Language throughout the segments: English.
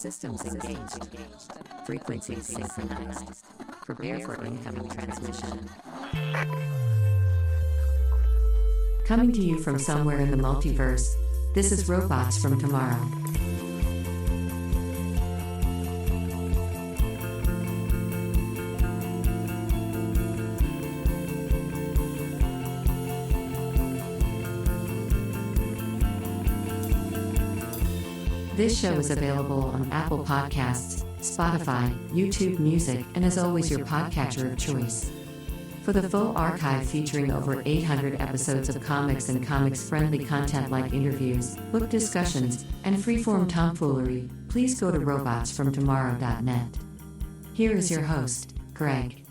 Systems engaged. Frequencies synchronized. Prepare for incoming transmission. Coming to you from somewhere in the multiverse, this is Robots from Tomorrow. This show is available on Apple Podcasts, Spotify, YouTube Music, and as always your podcatcher of choice. For the full archive featuring over 800 episodes of comics and comics-friendly content like interviews, book discussions, and freeform tomfoolery, please go to robotsfromtomorrow.net. Here is your host, Greg.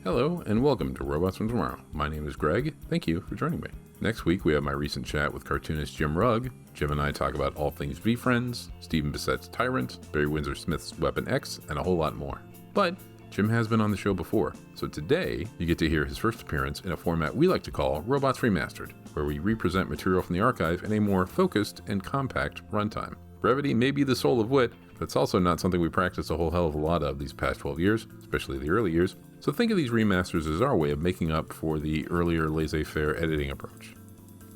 Hello, and welcome to Robots from Tomorrow. My name is Greg. Thank you for joining me. Next week, we have my recent chat with cartoonist Jim Rugg. Jim and I talk about all things V-Friends, Stephen Bissett's Tyrant, Barry Windsor Smith's Weapon X, and a whole lot more. But Jim has been on the show before, so today you get to hear his first appearance in a format we like to call Robots Remastered, where we represent material from the archive in a more focused and compact runtime. Brevity may be the soul of wit, but it's also not something we practiced a whole hell of a lot of these past 12 years, especially the early years, so think of these remasters as our way of making up for the earlier laissez-faire editing approach.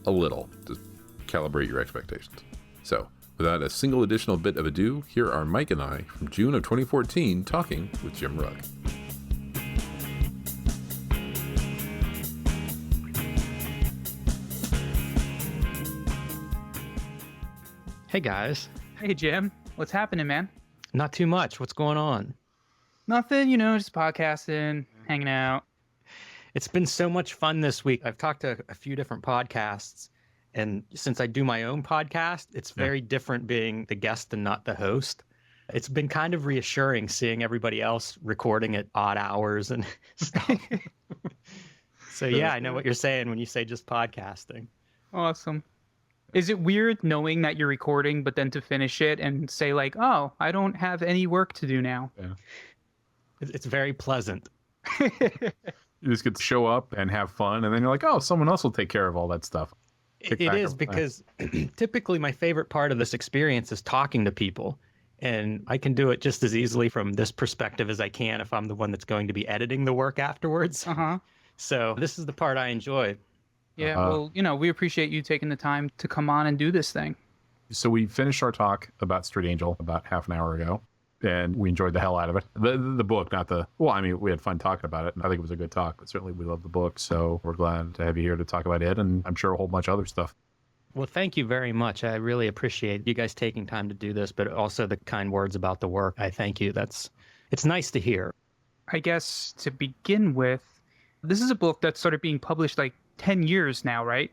A little, to calibrate your expectations. So, without a single additional bit of ado, here are Mike and I from June of 2014 talking with Jim Rugg. Hey guys. Hey Jim, what's happening, man? Not too much. What's going on? Nothing, just podcasting, hanging out. It's been so much fun this week. I've talked to a few different podcasts, and since I do my own podcast, it's very different being the guest and not the host. It's been kind of reassuring seeing everybody else recording at odd hours and stuff. So yeah, I know what you're saying when you say just podcasting. Awesome. Is it weird knowing that you're recording, but then to finish it and say like, oh, I don't have any work to do now? Yeah. It's very pleasant. You just get to show up and have fun, and then you're like, oh, someone else will take care of all that stuff. It is because typically my favorite part of this experience is talking to people, and I can do it just as easily from this perspective as I can if I'm the one that's going to be editing the work afterwards. So this is the part I enjoy. Yeah, well, we appreciate you taking the time to come on and do this thing. So we finished our talk about Street Angel about half an hour ago, and we enjoyed the hell out of it. The book, not the... Well, I mean, we had fun talking about it, and I think it was a good talk, but certainly we love the book, so we're glad to have you here to talk about it, and I'm sure a whole bunch of other stuff. Well, thank you very much. I really appreciate you guys taking time to do this, but also the kind words about the work. I thank you. It's nice to hear. I guess to begin with, this is a book that's sort of being published like 10 years now, right?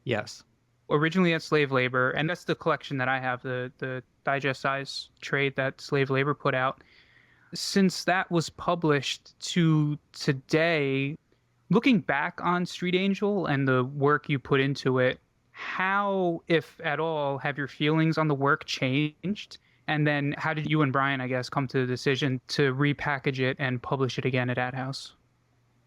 Yes. Originally at Slave Labor, and that's the collection that I have, the digest size trade that Slave Labor put out. Since that was published to today, looking back on Street Angel and the work you put into it, how, if at all, have your feelings on the work changed? And then how did you and Brian, I guess, come to the decision to repackage it and publish it again at AdHouse?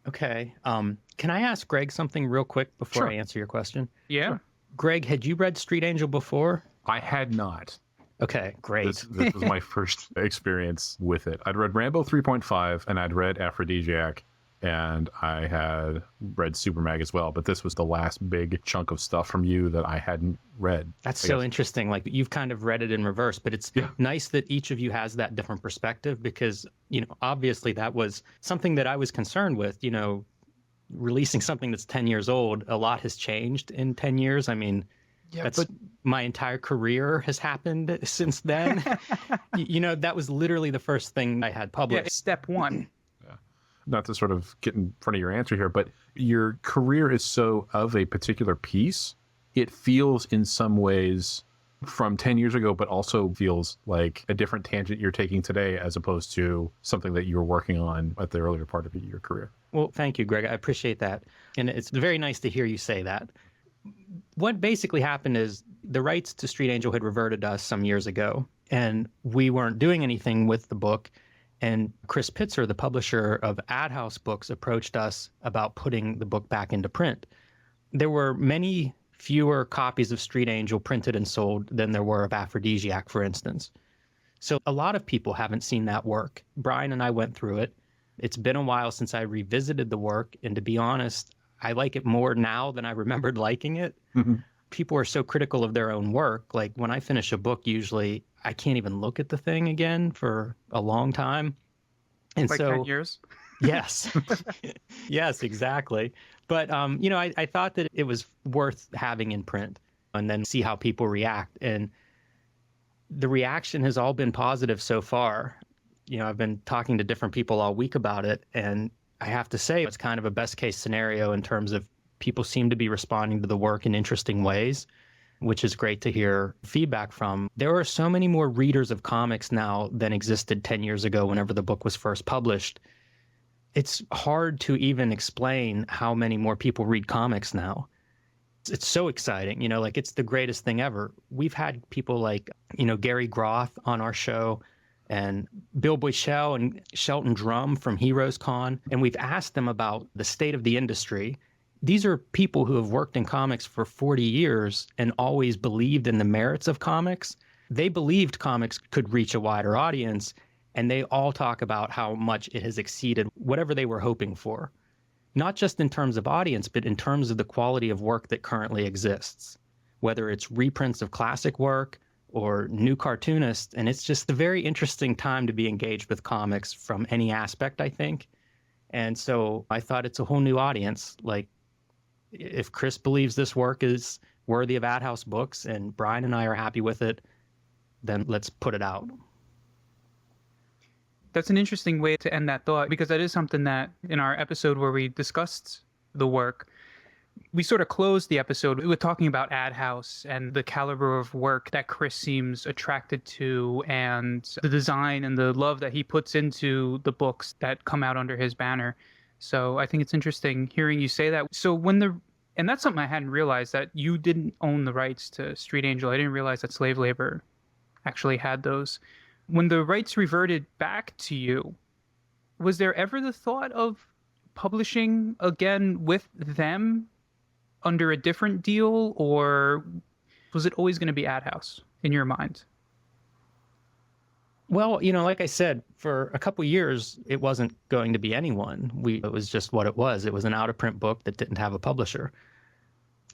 Okay. Can I ask Greg something real quick before I answer your question? Yeah. Sure. Greg, had you read Street Angel before? I had not. Okay, great. This was my first experience with it. I'd read Rambo 3.5, and I'd read Aphrodisiac, and I had read Super Mag as well, but this was the last big chunk of stuff from you that I hadn't read. That's so interesting. Like, you've kind of read it in reverse, but it's nice that each of you has that different perspective because, obviously that was something that I was concerned with, releasing something that's 10 years old. A lot has changed in 10 years. I mean, my entire career has happened since then. That was literally the first thing I had published. Yeah, step one. Not to sort of get in front of your answer here, but your career is so of a particular piece. It feels in some ways from 10 years ago, but also feels like a different tangent you're taking today as opposed to something that you were working on at the earlier part of your career. Well, thank you, Greg. I appreciate that. And it's very nice to hear you say that. What basically happened is the rights to Street Angel had reverted to us some years ago, and we weren't doing anything with the book. And Chris Pitzer, the publisher of AdHouse books, approached us about putting the book back into print. There were many fewer copies of Street Angel printed and sold than there were of Aphrodisiac, for instance. So a lot of people haven't seen that work. Brian and I went through it. It's been a while since I revisited the work. And to be honest, I like it more now than I remembered liking it. People are so critical of their own work. Like when I finish a book, usually I can't even look at the thing again for a long time. And like so 10 years? Yes. Yes, exactly. But, I thought that it was worth having in print and then see how people react. And the reaction has all been positive so far. I've been talking to different people all week about it. And I have to say, it's kind of a best case scenario in terms of people seem to be responding to the work in interesting ways, which is great to hear feedback from. There are so many more readers of comics now than existed 10 years ago whenever the book was first published. It's hard to even explain how many more people read comics now. It's so exciting, it's the greatest thing ever. We've had people like, Gary Groth on our show and Bill Boychelle and Shelton Drum from Heroes Con, and we've asked them about the state of the industry. These are people who have worked in comics for 40 years and always believed in the merits of comics. They believed comics could reach a wider audience, and they all talk about how much it has exceeded whatever they were hoping for. Not just in terms of audience, but in terms of the quality of work that currently exists, whether it's reprints of classic work or new cartoonists. And it's just a very interesting time to be engaged with comics from any aspect, I think. And so I thought it's a whole new audience. Like, if Chris believes this work is worthy of AdHouse books and Brian and I are happy with it, then let's put it out. That's an interesting way to end that thought, because that is something that in our episode where we discussed the work, we sort of closed the episode with talking about AdHouse and the caliber of work that Chris seems attracted to and the design and the love that he puts into the books that come out under his banner. So I think it's interesting hearing you say that. So and that's something I hadn't realized, that you didn't own the rights to Street Angel. I didn't realize that Slave Labor actually had those. When the rights reverted back to you, was there ever the thought of publishing again with them under a different deal, or was it always going to be AdHouse in your mind? Well, like I said, for a couple years, it wasn't going to be anyone. It was just what it was. It was an out-of-print book that didn't have a publisher.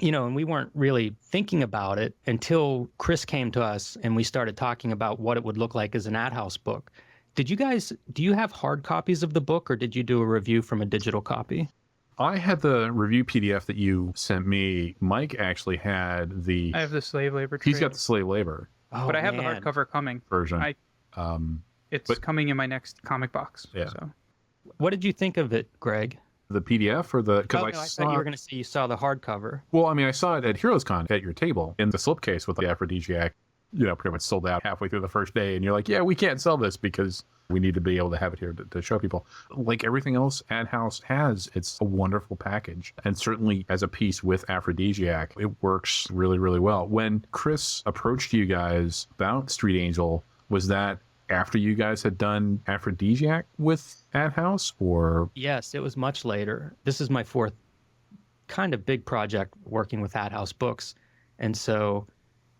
And we weren't really thinking about it until Chris came to us and we started talking about what it would look like as an AdHouse book. Do you have hard copies of the book, or did you do a review from a digital copy? I had the review PDF that you sent me. Mike actually had I have the Slave Labor trade. He's got the Slave Labor. Oh, but I have man. the hardcover coming. Version. It's coming in my next comic box. Yeah. So. What did you think of it, Greg? The PDF or the... I thought you were going to say you saw the hardcover. Well, I saw it at Heroes Con at your table in the slipcase with the Aphrodisiac, pretty much sold out halfway through the first day. And you're like, yeah, we can't sell this because we need to be able to have it here to show people. Like everything else AdHouse has, it's a wonderful package. And certainly as a piece with Aphrodisiac, it works really, really well. When Chris approached you guys about Street Angel, was that after you guys had done Aphrodisiac with AdHouse, or? Yes, it was much later. This is my fourth kind of big project working with AdHouse books. And so,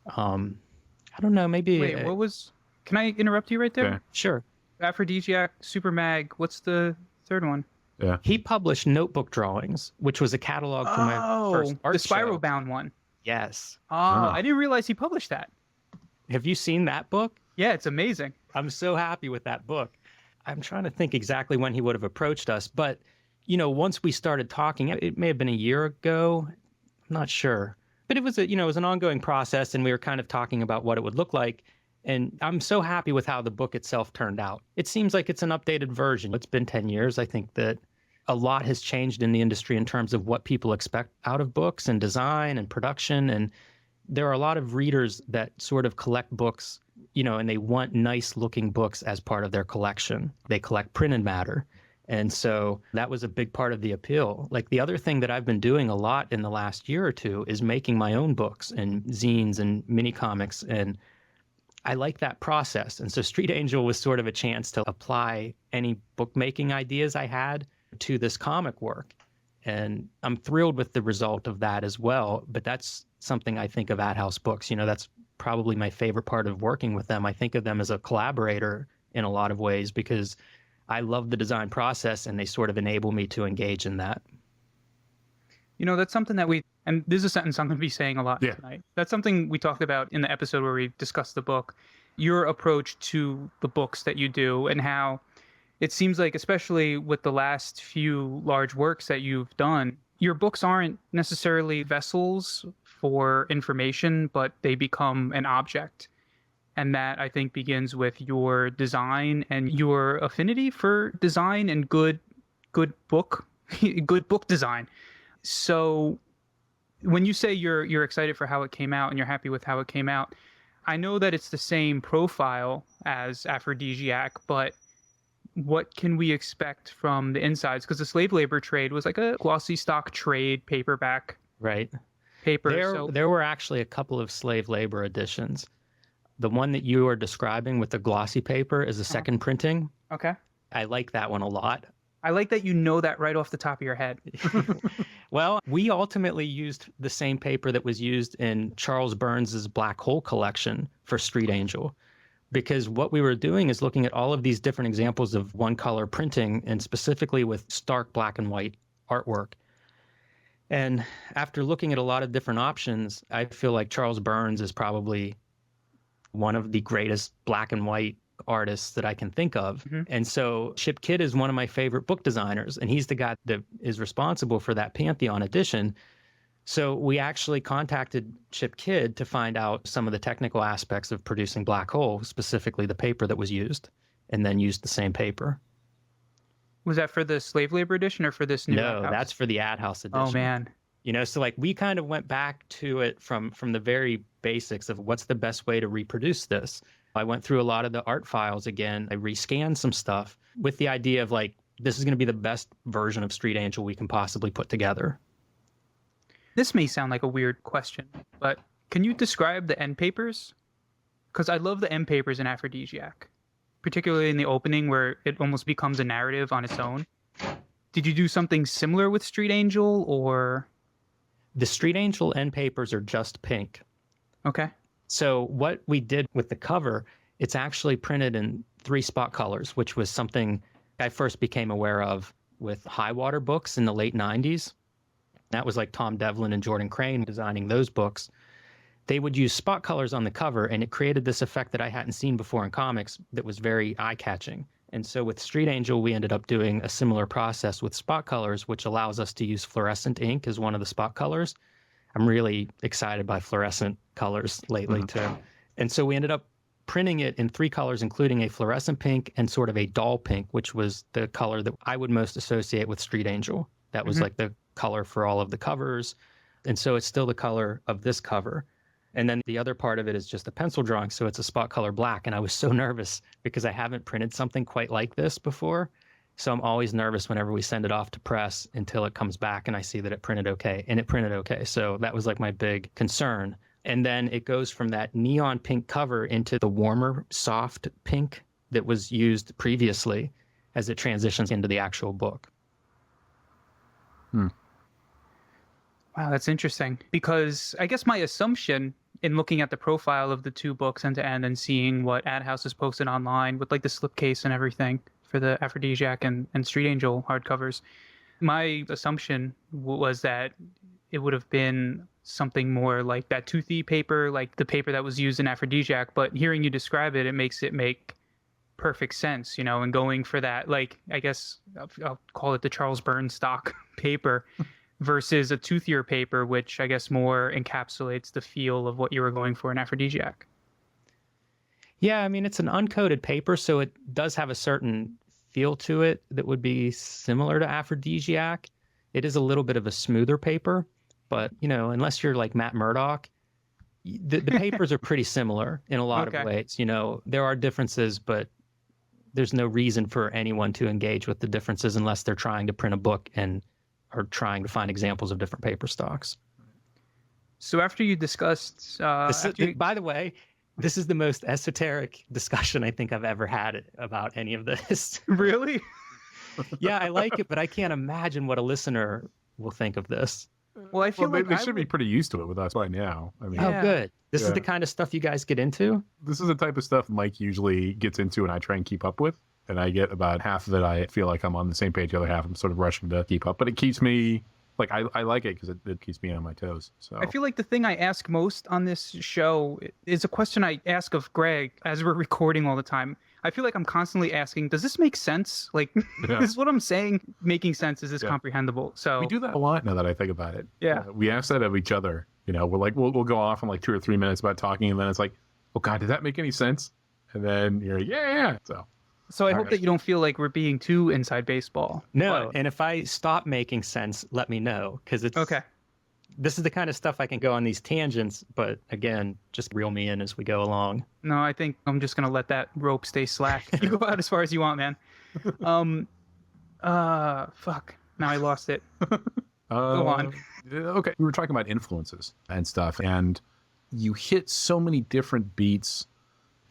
I don't know, maybe... Wait, can I interrupt you right there? Yeah. Sure. Aphrodisiac, Super Mag, what's the third one? Yeah. He published Notebook Drawings, which was a catalog for my first art the spiral show. bound one. Yes. I didn't realize he published that. Have you seen that book? Yeah, it's amazing. I'm so happy with that book. I'm trying to think exactly when he would have approached us, but once we started talking, it may have been a year ago. I'm not sure, but it was it was an ongoing process, and we were kind of talking about what it would look like. And I'm so happy with how the book itself turned out. It seems like it's an updated version. It's been 10 years. I think that a lot has changed in the industry in terms of what people expect out of books and design and production. And there are a lot of readers that sort of collect books, and they want nice looking books as part of their collection. They collect printed matter. And so that was a big part of the appeal. Like the other thing that I've been doing a lot in the last year or two is making my own books and zines and mini comics. And I like that process. And so Street Angel was sort of a chance to apply any bookmaking ideas I had to this comic work. And I'm thrilled with the result of that as well. But that's something I think of AdHouse books. That's probably my favorite part of working with them. I think of them as a collaborator in a lot of ways because I love the design process and they sort of enable me to engage in that. That's something that and this is a sentence I'm going to be saying a lot tonight. That's something we talked about in the episode where we discussed the book, your approach to the books that you do and how it seems like, especially with the last few large works that you've done, your books aren't necessarily vessels for information, but they become an object. And that, I think, begins with your design and your affinity for design and good book design. So when you say you're excited for how it came out and you're happy with how it came out, I know that it's the same profile as Aphrodisiac, but what can we expect from the insides? Because the slave labor trade was like a glossy stock trade paperback paper. There were actually a couple of slave labor editions. The one that you are describing with the glossy paper is a second printing. Okay. I like that one a lot. I like that you know that right off the top of your head. Well, we ultimately used the same paper that was used in Charles Burns's Black Hole collection for Street Angel. Because what we were doing is looking at all of these different examples of one-color printing, and specifically with stark black and white artwork. And after looking at a lot of different options, I feel like Charles Burns is probably one of the greatest black and white artists that I can think of. Mm-hmm. And so Chip Kidd is one of my favorite book designers, and he's the guy that is responsible for that Pantheon edition. So we actually contacted Chip Kidd to find out some of the technical aspects of producing Black Hole, specifically the paper that was used, and then used the same paper. Was that for the slave labor edition or for this new No, AdHouse? That's for the AdHouse edition. Oh, man. So like we kind of went back to it from the very basics of what's the best way to reproduce this. I went through a lot of the art files again. I rescanned some stuff with the idea of like, this is going to be the best version of Street Angel we can possibly put together. This may sound like a weird question, but can you describe the end papers? Because I love the end papers in Aphrodisiac, particularly in the opening where it almost becomes a narrative on its own. Did you do something similar with Street Angel or? The Street Angel end papers are just pink. Okay. So what we did with the cover, it's actually printed in 3 spot colors, which was something I first became aware of with high water books in the late 90s. That was like Tom Devlin and Jordan Crane designing those books. They would use spot colors on the cover, and it created this effect that I hadn't seen before in comics that was very eye-catching. And so with Street Angel, we ended up doing a similar process with spot colors, which allows us to use fluorescent ink as one of the spot colors. I'm really excited by fluorescent colors lately too. And so we ended up printing it in 3 colors, including a fluorescent pink and sort of a dull pink, which was the color that I would most associate with Street Angel. That was like the color for all of the covers. And so it's still the color of this cover. And then the other part of it is just a pencil drawing. So it's a spot color black. And I was so nervous because I haven't printed something quite like this before. So I'm always nervous whenever we send it off to press until it comes back and I see that it printed okay. And it printed okay. So that was like my big concern. And then it goes from that neon pink cover into the warmer, soft pink that was used previously as it transitions into the actual book. Wow, that's interesting. Because I guess my assumption in looking at the profile of the 2 books end to end and seeing what AdHouse has posted online with like the slipcase and everything for the Aphrodisiac and Street Angel hardcovers, my assumption was that it would have been something more like that toothy paper, like the paper that was used in Aphrodisiac. But hearing you describe it, it makes it make perfect sense, and going for that, like, I guess I'll call it the Charles Burns stock paper versus a toothier paper, which I guess more encapsulates the feel of what you were going for in Aphrodisiac. Yeah, I mean, it's an uncoated paper, so it does have a certain feel to it that would be similar to Aphrodisiac. It is a little bit of a smoother paper, but, unless you're like Matt Murdock, the papers are pretty similar in a lot of ways. There are differences, but there's no reason for anyone to engage with the differences unless they're trying to print a book and are trying to find examples of different paper stocks. So after you discussed... By the way, this is the most esoteric discussion I think I've ever had about any of this. Really? Yeah, I like it, but I can't imagine what a listener will think of this. Well, I feel like they should be pretty used to it with us by now. I mean, Oh, good. This is Yeah. the kind of stuff you guys get into? this is the type of stuff Mike usually gets into and I try and keep up with. And I get about half of it. I feel like I'm on the same page. The other half, I'm sort of rushing to keep up. But it keeps me, like, I like it because it keeps me on my toes. So I feel like the thing I ask most on this show is a question I ask of Greg as we're recording all the time. I feel like I'm constantly asking, does this make sense? Like, Yeah. is what I'm saying making sense? Is this Yeah. comprehensible? So we do that a lot now that I think about it. Yeah. We ask that of each other. You know, we're like, we'll go off in like 2 or 3 minutes about talking. And then it's like, oh, God, did that make any sense? And then you're like, yeah. So I hope right. that you don't feel like we're being too inside baseball. No. And if I stop making sense, let me know. Because it's Okay. This is the kind of stuff I can go on these tangents, but again, just reel me in as we go along. No, I think I'm just gonna let that rope stay slack. You go out as far as you want, man. Fuck. Now I lost it. Go on. Okay. We were talking about influences and stuff. And you hit so many different beats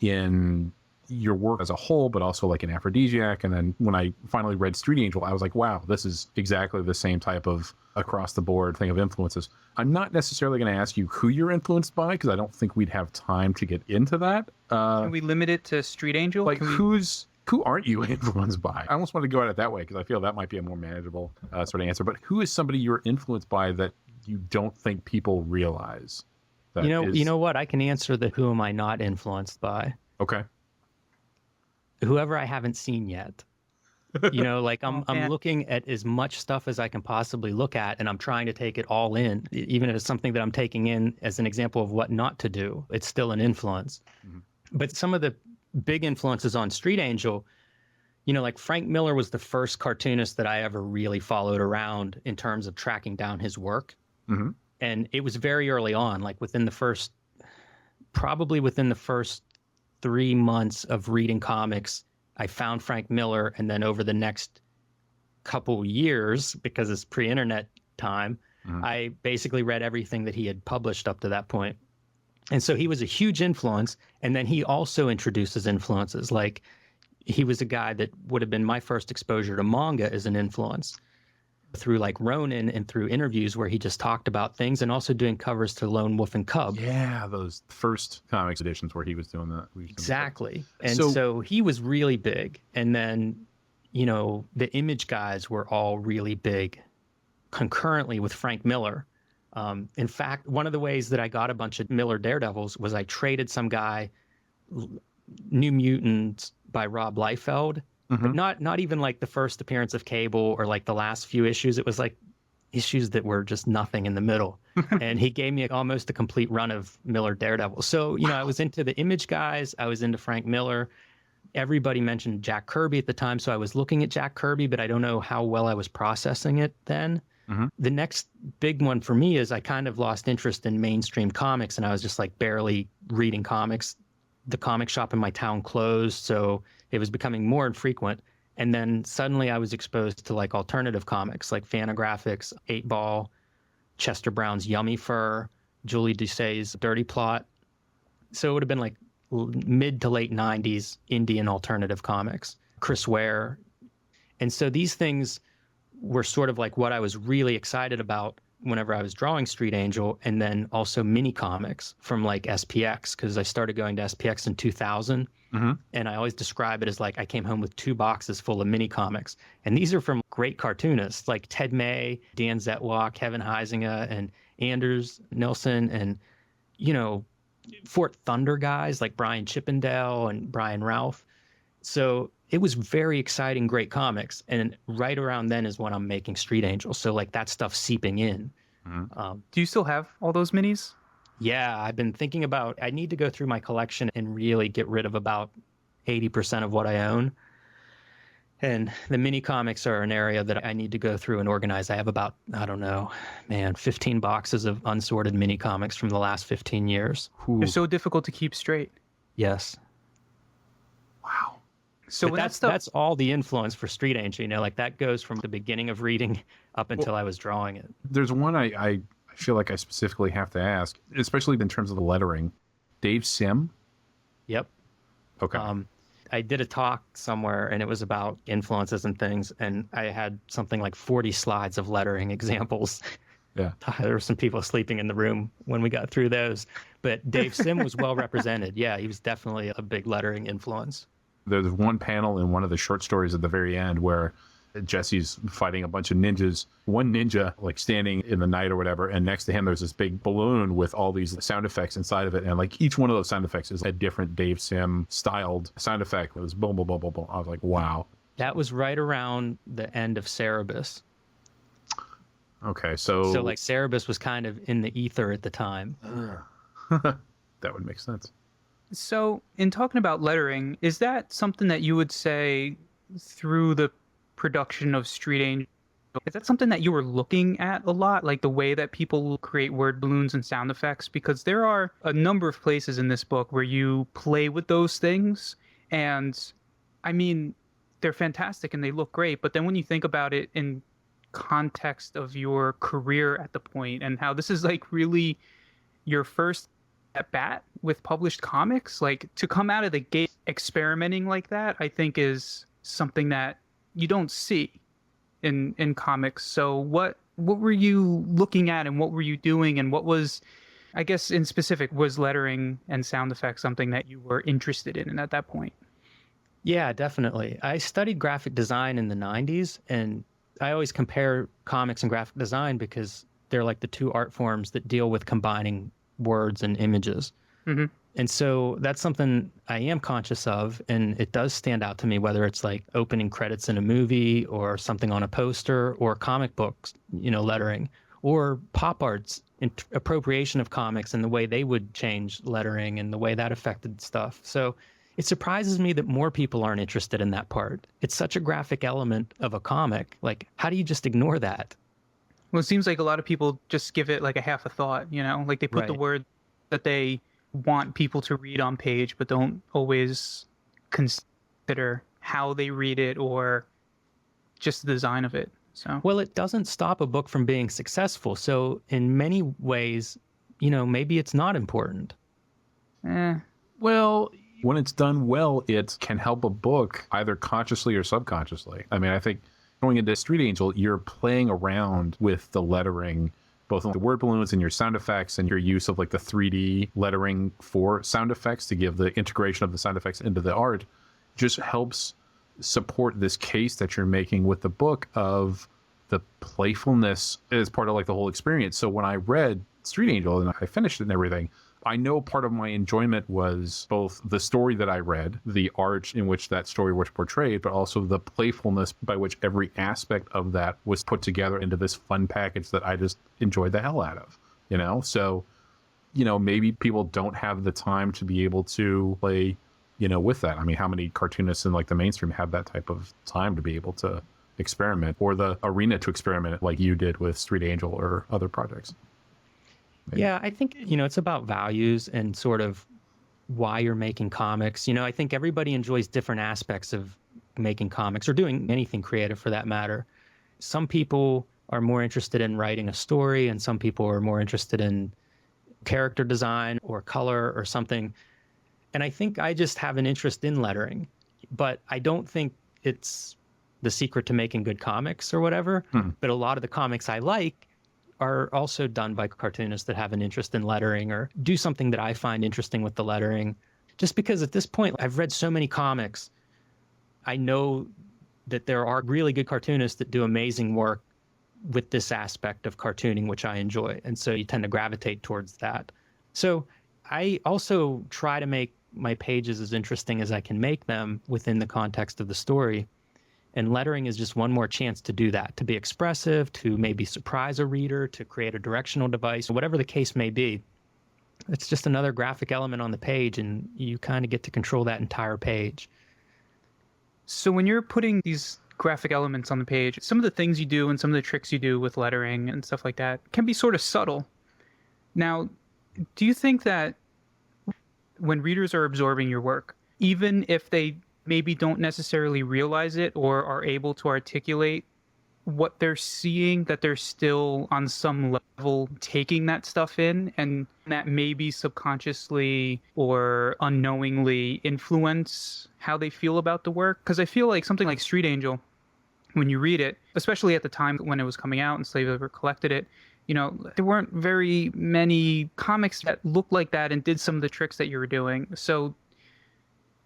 in your work as a whole, but also like an aphrodisiac. And then when I finally read Street Angel, I was like, wow, this is exactly the same type of across the board thing of influences. I'm not necessarily going to ask you who you're influenced by because I don't think we'd have time to get into that. Can we limit it to Street Angel? Like Can we- who aren't you influenced by? I almost want to go at it that way because I feel that might be a more manageable sort of answer. But who is somebody you're influenced by that you don't think people realize? That You know what? I can answer the who am I not influenced by. Okay. Whoever I haven't seen yet. You know, like I'm man. looking at as much stuff as I can possibly look at, and I'm trying to take it all in, even if it's something that I'm taking in as an example of what not to do. It's still an influence. Mm-hmm. But some of the big influences on Street Angel, you know, like Frank Miller was the first cartoonist that I ever really followed around in terms of tracking down his work. Mm-hmm. And it was very early on, like probably within the first 3 months of reading comics, I found Frank Miller. And then over the next couple years, because it's pre-internet time, I basically read everything that he had published up to that point. And so he was a huge influence. And then he also introduces influences. Like he was a guy that would have been my first exposure to manga as an influence through like Ronin and through interviews where he just talked about things, and also doing covers to Lone Wolf and Cub. Yeah, those first comics editions where he was doing that. Exactly. And So- so he was really big. And then, you know, the Image guys were all really big concurrently with Frank Miller. In fact, one of the ways that I got a bunch of Miller Daredevils was I traded some guy New Mutants by Rob Liefeld, but not even like the first appearance of Cable or like the last few issues. It was like issues that were just nothing in the middle. And he gave me almost a complete run of Miller Daredevil. So, you know, I was into the Image guys. I was into Frank Miller. Everybody mentioned Jack Kirby at the time. So I was looking at Jack Kirby, but I don't know how well I was processing it then. The next big one for me is I kind of lost interest in mainstream comics, and I was just like barely reading comics. The comic shop in my town closed, so it was becoming more infrequent. And then suddenly I was exposed to like alternative comics like Fantagraphics, 8-Ball, Chester Brown's Yummy Fur, Julie Doucet's Dirty Plot. So it would have been like mid to late 90s Indian alternative comics, Chris Ware. And so these things were sort of like what I was really excited about whenever I was drawing Street Angel, and then also mini comics from like SPX, because I started going to SPX in 2000. And I always describe it as like I came home with 2 boxes full of mini comics. And these are from great cartoonists like Ted May, Dan Zetlock, Kevin Huizinga, and Anders Nilsson, and, you know, Fort Thunder guys like Brian Chippendale and Brian Ralph. So it was very exciting, great comics. And right around then is when I'm making Street Angel. So like that stuff seeping in. Do you still have all those minis? Yeah, I've been thinking about, I need to go through my collection and really get rid of about 80% of what I own. And the mini comics are an area that I need to go through and organize. I have about, I don't know, 15 boxes of unsorted mini comics from the last 15 years. They're so difficult to keep straight. Yes. Wow. So But when that's all the influence for Street Angel, you know, like that goes from the beginning of reading up until I was drawing it. There's one I feel like I specifically have to ask, especially in terms of the lettering. Dave Sim? Yep. Okay. I did a talk somewhere and it was about influences and things, and I had something like 40 slides of lettering examples. Yeah. There were some people sleeping in the room when we got through those. But Dave Sim was well represented. Yeah, he was definitely a big lettering influence. There's one panel in one of the short stories at the very end where Jesse's fighting a bunch of ninjas. One ninja, like standing in the night or whatever, and next to him there's this big balloon with all these sound effects inside of it. And like each one of those sound effects is a different Dave Sim styled sound effect. It was boom, boom, boom, boom, boom. I was like, wow. That was right around the end of Cerebus. Okay, so like Cerebus was kind of in the ether at the time. that would make sense. So, in talking about lettering, is that something that you would say through the production of Street Angel? Is that something that you were looking at a lot, like the way that people create word balloons and sound effects? Because there are a number of places in this book where you play with those things, and I mean, they're fantastic and they look great. But then when you think about it in context of your career at the point and how this is like really your first at bat with published comics, like to come out of the gate experimenting like that, I think is something that you don't see in comics. So what were you looking at and what were you doing, and what was, I guess in specific, was lettering and sound effects something that you were interested in at that point? Yeah, definitely. I studied graphic design in the 90s, and I always compare comics and graphic design because they're like the two art forms that deal with combining words and images. Mm-hmm. And so that's something I am conscious of, and it does stand out to me, whether it's like opening credits in a movie or something on a poster or comic books, lettering, or pop art's appropriation of comics and the way they would change lettering and the way that affected stuff. So it surprises me that more people aren't interested in that part. It's such a graphic element of a comic. Like, how do you just ignore that? Well, it seems like a lot of people just give it like a half a thought, like they put the word that they want people to read on page, but don't always consider how they read it or just the design of it. So, well, it doesn't stop a book from being successful. So in many ways, maybe it's not important. Well, when it's done well, it can help a book either consciously or subconsciously. I mean, I think going into Street Angel, you're playing around with the lettering, both on the word balloons and your sound effects and your use of like the 3D lettering for sound effects to give the integration of the sound effects into the art, just helps support this case that you're making with the book of the playfulness as part of like the whole experience. So when I read Street Angel and I finished it and everything, I know part of my enjoyment was both the story that I read, the art in which that story was portrayed, but also the playfulness by which every aspect of that was put together into this fun package that I just enjoyed the hell out of, So, maybe people don't have the time to be able to play, with that. I mean, how many cartoonists in like the mainstream have that type of time to be able to experiment, or the arena to experiment like you did with Street Angel or other projects? Maybe. Yeah, I think, it's about values and sort of why you're making comics. I think everybody enjoys different aspects of making comics or doing anything creative for that matter. Some people are more interested in writing a story, and some people are more interested in character design or color or something. And I think I just have an interest in lettering, but I don't think it's the secret to making good comics or whatever. But a lot of the comics I like are also done by cartoonists that have an interest in lettering or do something that I find interesting with the lettering. Just because at this point, I've read so many comics, I know that there are really good cartoonists that do amazing work with this aspect of cartooning, which I enjoy. And so you tend to gravitate towards that. So I also try to make my pages as interesting as I can make them within the context of the story. And lettering is just one more chance to do that, to be expressive, to maybe surprise a reader, to create a directional device, whatever the case may be. It's just another graphic element on the page, and you kind of get to control that entire page. So when you're putting these graphic elements on the page, some of the things you do and some of the tricks you do with lettering and stuff like that can be sort of subtle. Now, do you think that when readers are absorbing your work, even if they maybe don't necessarily realize it or are able to articulate what they're seeing, that they're still on some level taking that stuff in, and that maybe subconsciously or unknowingly influence how they feel about the work? Because I feel like something like Street Angel, when you read it, especially at the time when it was coming out and Slave Labor collected it, there weren't very many comics that looked like that and did some of the tricks that you were doing. So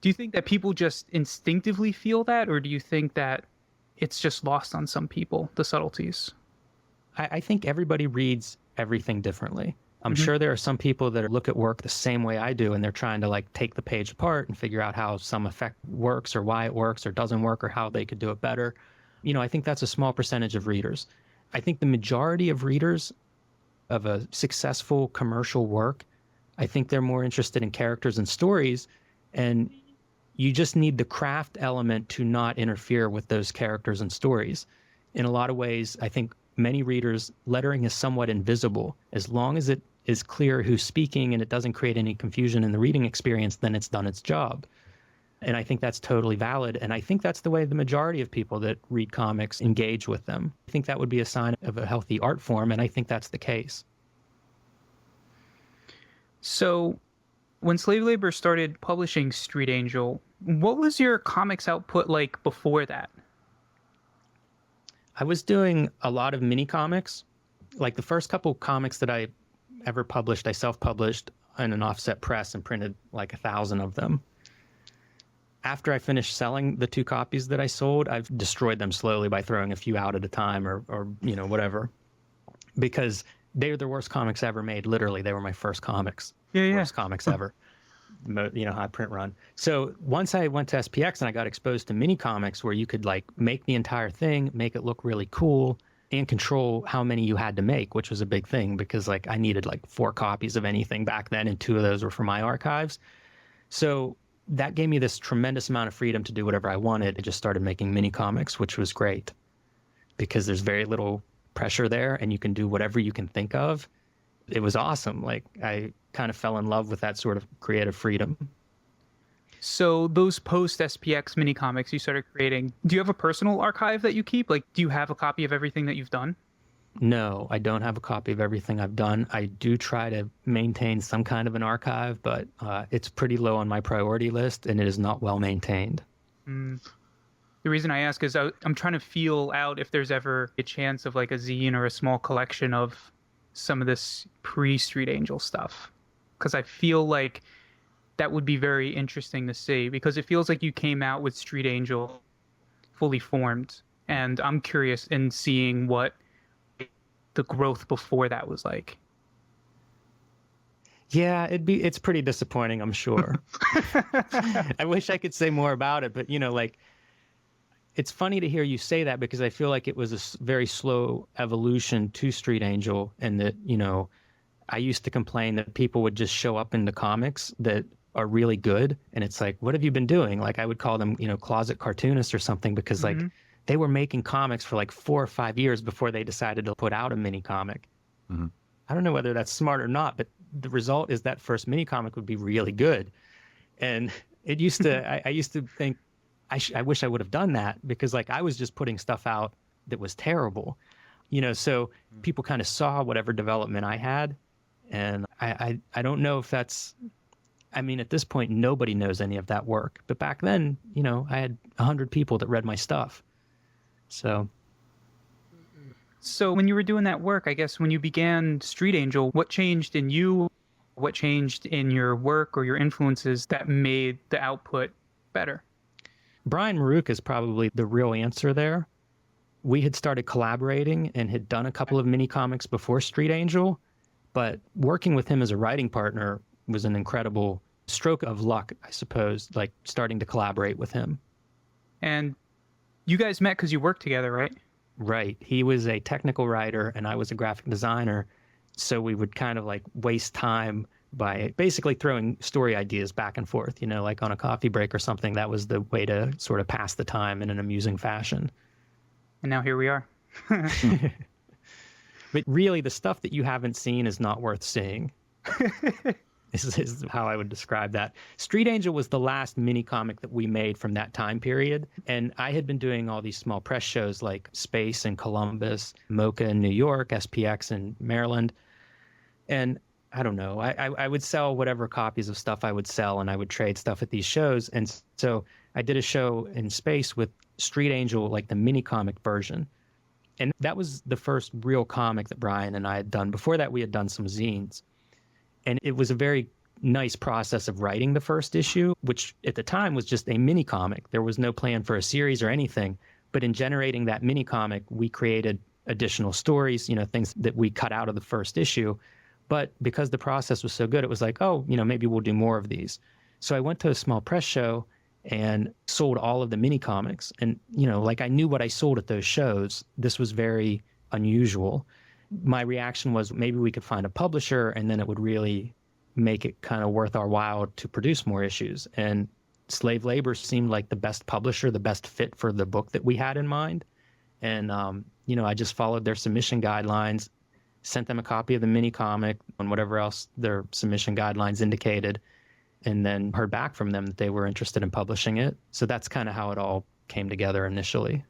do you think that people just instinctively feel that, or do you think that it's just lost on some people, the subtleties? I think everybody reads everything differently. I'm sure there are some people that look at work the same way I do, and they're trying to like take the page apart and figure out how some effect works or why it works or doesn't work or how they could do it better. I think that's a small percentage of readers. I think the majority of readers of a successful commercial work, I think they're more interested in characters and stories, and you just need the craft element to not interfere with those characters and stories. In a lot of ways, I think many readers, lettering is somewhat invisible. As long as it is clear who's speaking and it doesn't create any confusion in the reading experience, then it's done its job. And I think that's totally valid. And I think that's the way the majority of people that read comics engage with them. I think that would be a sign of a healthy art form, and I think that's the case. So when Slave Labor started publishing Street Angel, what was your comics output like before that? I was doing a lot of mini comics. Like the first couple comics that I ever published, I self-published in an offset press and printed like 1,000 of them. After I finished selling the 2 copies that I sold, I've destroyed them slowly by throwing a few out at a time or whatever. Because they're the worst comics ever made. Literally, they were my first comics. Worst comics ever. High print run. So once I went to SPX and I got exposed to mini comics where you could like make the entire thing, make it look really cool, and control how many you had to make, which was a big thing because like I needed like 4 copies of anything back then, and 2 of those were for my archives. So that gave me this tremendous amount of freedom to do whatever I wanted. I just started making mini comics, which was great because there's very little pressure there and you can do whatever you can think of. It was awesome. Like I kind of fell in love with that sort of creative freedom. So those post SPX mini comics you started creating, do you have a personal archive that you keep? Like, do you have a copy of everything that you've done? No, I don't have a copy of everything I've done. I do try to maintain some kind of an archive, but it's pretty low on my priority list and it is not well maintained. The reason I ask is I'm trying to feel out if there's ever a chance of like a zine or a small collection of some of this pre-Street Angel stuff. Because I feel like that would be very interesting to see, because it feels like you came out with Street Angel fully formed, and I'm curious in seeing what the growth before that was like. Yeah, it's pretty disappointing, I'm sure. I wish I could say more about it, but it's funny to hear you say that because I feel like it was a very slow evolution to Street Angel, and that, I used to complain that people would just show up in the comics that are really good. And it's like, what have you been doing? Like I would call them, closet cartoonists or something, because like they were making comics for like 4 or 5 years before they decided to put out a mini comic. I don't know whether that's smart or not, but the result is that first mini comic would be really good. And it used to, I used to think, I wish I would have done that, because like I was just putting stuff out that was terrible, so people kind of saw whatever development I had. And I don't know if that's, at this point, nobody knows any of that work. But back then, I had 100 people that read my stuff. So when you were doing that work, I guess when you began Street Angel, what changed in you? What changed in your work or your influences that made the output better? Brian Maruk is probably the real answer there. We had started collaborating and had done a couple of mini comics before Street Angel, but working with him as a writing partner was an incredible stroke of luck, I suppose, like starting to collaborate with him. And you guys met because you worked together, right? Right. He was a technical writer and I was a graphic designer. So we would kind of like waste time by basically throwing story ideas back and forth, like on a coffee break or something. That was the way to sort of pass the time in an amusing fashion. And now here we are. But really, the stuff that you haven't seen is not worth seeing. This is how I would describe that. Street Angel was the last mini comic that we made from that time period. And I had been doing all these small press shows like Space in Columbus, Mocha in New York, SPX in Maryland. And I don't know, I would sell whatever copies of stuff I would sell, and I would trade stuff at these shows. And so I did a show in Space with Street Angel, like the mini comic version. And that was the first real comic that Brian and I had done. Before that, we had done some zines. And it was a very nice process of writing the first issue, which at the time was just a mini comic. There was no plan for a series or anything. But in generating that mini comic, we created additional stories, things that we cut out of the first issue. But because the process was so good, it was like, oh, maybe we'll do more of these. So I went to a small press show and sold all of the mini comics. And, I knew what I sold at those shows. This was very unusual. My reaction was maybe we could find a publisher and then it would really make it kind of worth our while to produce more issues. And Slave Labor seemed like the best publisher, the best fit for the book that we had in mind. And, I just followed their submission guidelines, sent them a copy of the mini comic and whatever else their submission guidelines indicated, and then heard back from them that they were interested in publishing it. So that's kind of how it all came together initially.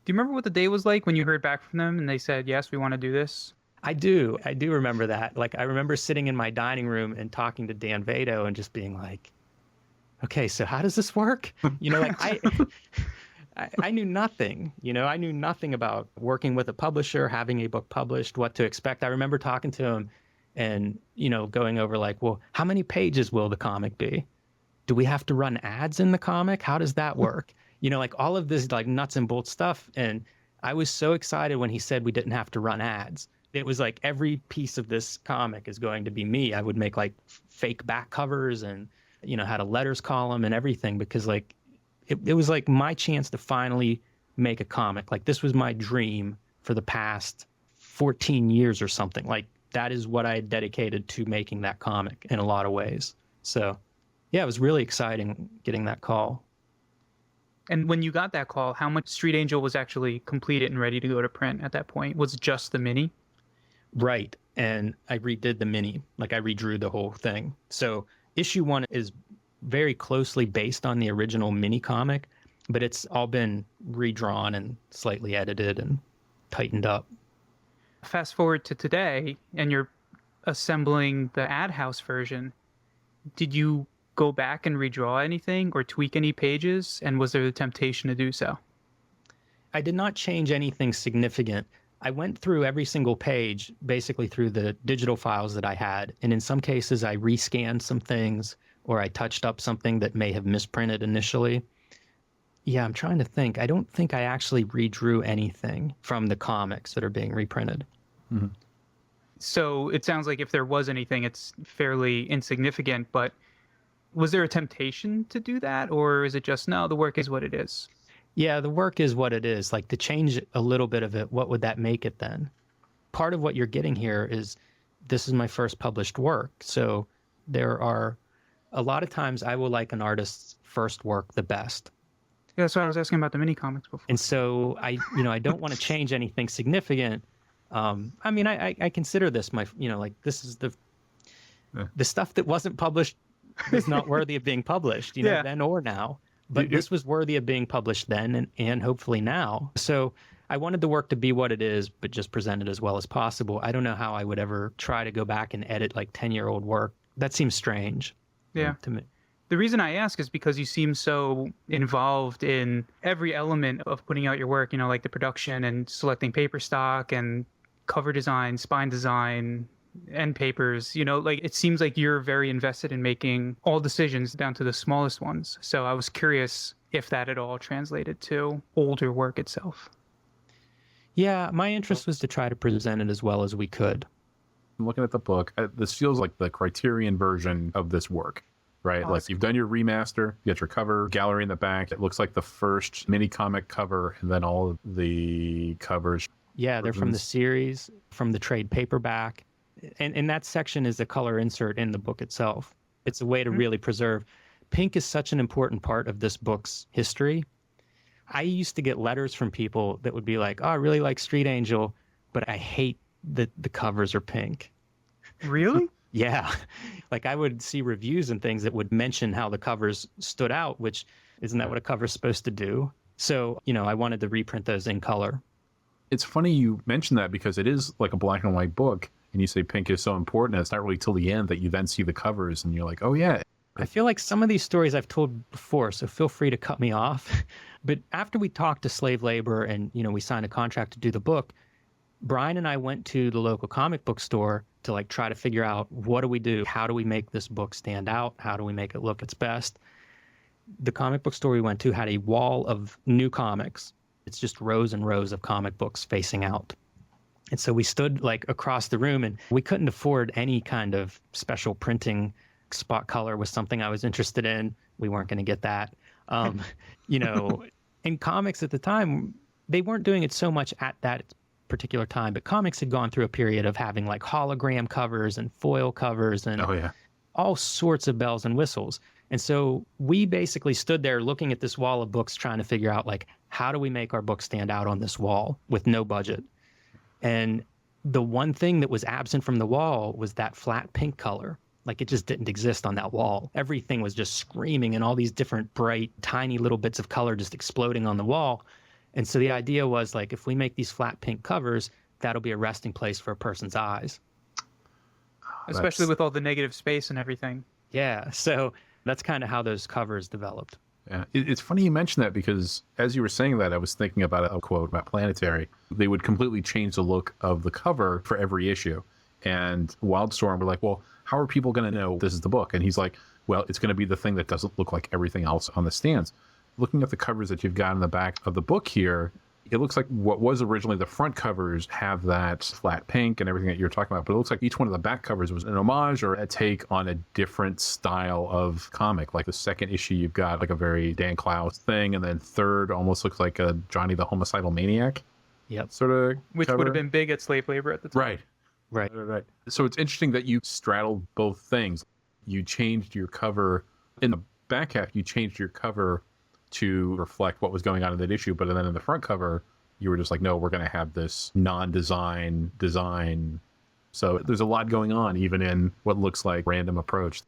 Do you remember what the day was like when you heard back from them and they said, yes, we want to do this? I do remember that. I remember sitting in my dining room and talking to Dan Vado and just being like, okay, so how does this work? I knew nothing. I knew nothing about working with a publisher, having a book published, what to expect. I remember talking to him and, going over well, how many pages will the comic be? Do we have to run ads in the comic? How does that work? All of this nuts and bolts stuff. And I was so excited when he said we didn't have to run ads. It was every piece of this comic is going to be me. I would make fake back covers and, had a letters column and everything because it was my chance to finally make a comic. This was my dream for the past 14 years or something. That is what I had dedicated to making that comic in a lot of ways. So, yeah, it was really exciting getting that call. And when you got that call, how much Street Angel was actually completed and ready to go to print at that point? Was it just the mini? Right. And I redid the mini. I redrew the whole thing. So issue 1 is very closely based on the original mini comic, but it's all been redrawn and slightly edited and tightened up. Fast forward to today, and you're assembling the AdHouse version. Did you go back and redraw anything or tweak any pages? And was there the temptation to do so? I did not change anything significant. I went through every single page, basically through the digital files that I had. And in some cases, I rescanned some things or I touched up something that may have misprinted initially. Yeah, I'm trying to think. I don't think I actually redrew anything from the comics that are being reprinted. Mm-hmm. So it sounds like if there was anything, it's fairly insignificant, but was there a temptation to do that? Or is it just, no, the work is what it is? Yeah, the work is what it is. To change a little bit of it, what would that make it then? Part of what you're getting here is this is my first published work. So there are a lot of times I will like an artist's first work the best. Yeah, that's why I was asking about the mini comics before. And so I don't want to change anything significant. I consider this this is the stuff that wasn't published is not worthy of being published, then or now. But this was worthy of being published then and hopefully now. So I wanted the work to be what it is, but just present it as well as possible. I don't know how I would ever try to go back and edit 10-year-old work. That seems strange to me. The reason I ask is because you seem so involved in every element of putting out your work, like the production and selecting paper stock and cover design, spine design, end papers, it seems like you're very invested in making all decisions down to the smallest ones. So I was curious if that at all translated to older work itself. Yeah, my interest was to try to present it as well as we could. I'm looking at the book. This feels like the Criterion version of this work, right? You've done your remaster, you got your cover gallery in the back. It looks like the first mini comic cover and then all of the covers. Yeah, they're from the series, from the trade paperback. And that section is the color insert in the book itself. It's a way to really preserve. Pink is such an important part of this book's history. I used to get letters from people that would be like, oh, I really like Street Angel, but I hate that the covers are pink. Really? Yeah. I would see reviews and things that would mention how the covers stood out, which isn't that what a cover's supposed to do? So, I wanted to reprint those in color. It's funny you mention that because it is like a black and white book. And you say pink is so important, and it's not really till the end that you then see the covers and you're like, oh yeah, I feel like some of these stories I've told before, so feel free to cut me off. But after we talked to slave labor and, we signed a contract to do the book, Brian and I went to the local comic book store to like try to figure out, what do we do? How do we make this book stand out? How do we make it look its best? The comic book store we went to had a wall of new comics. It's just rows and rows of comic books facing out. And so we stood like across the room, and we couldn't afford any kind of special printing. Spot color was something I was interested in. We weren't going to get that. In comics at the time, they weren't doing it so much at that particular time, but comics had gone through a period of having like hologram covers and foil covers and all sorts of bells and whistles. And so we basically stood there looking at this wall of books, trying to figure out like, how do we make our book stand out on this wall with no budget? And the one thing that was absent from the wall was that flat pink color. Like, it just didn't exist on that wall. Everything was just screaming, and all these different bright, tiny little bits of color just exploding on the wall. And so the idea was like, if we make these flat pink covers, that'll be a resting place for a person's eyes. Especially with all the negative space and everything. Yeah. So that's kind of how those covers developed. Yeah, it's funny you mentioned that, because as you were saying that, I was thinking about a quote about Planetary. They would completely change the look of the cover for every issue. And Wildstorm were like, well, how are people going to know this is the book? And he's like, well, it's going to be the thing that doesn't look like everything else on the stands. Looking at the covers that you've got in the back of the book here, it looks like what was originally the front covers have that flat pink and everything that you're talking about, but it looks like each one of the back covers was an homage or a take on a different style of comic. Like the second issue, you've got like a very Dan Clowes thing, and then third almost looks like a Johnny the Homicidal Maniac. Yep. Sort of Which cover. would have been big at slave labor at the time. Right. So it's interesting that you straddled both things. You changed your cover in the back half. You changed your cover to reflect what was going on in that issue, but then in the front cover, you were just like, no, we're going to have this non-design design. So there's a lot going on, even in what looks like random approach.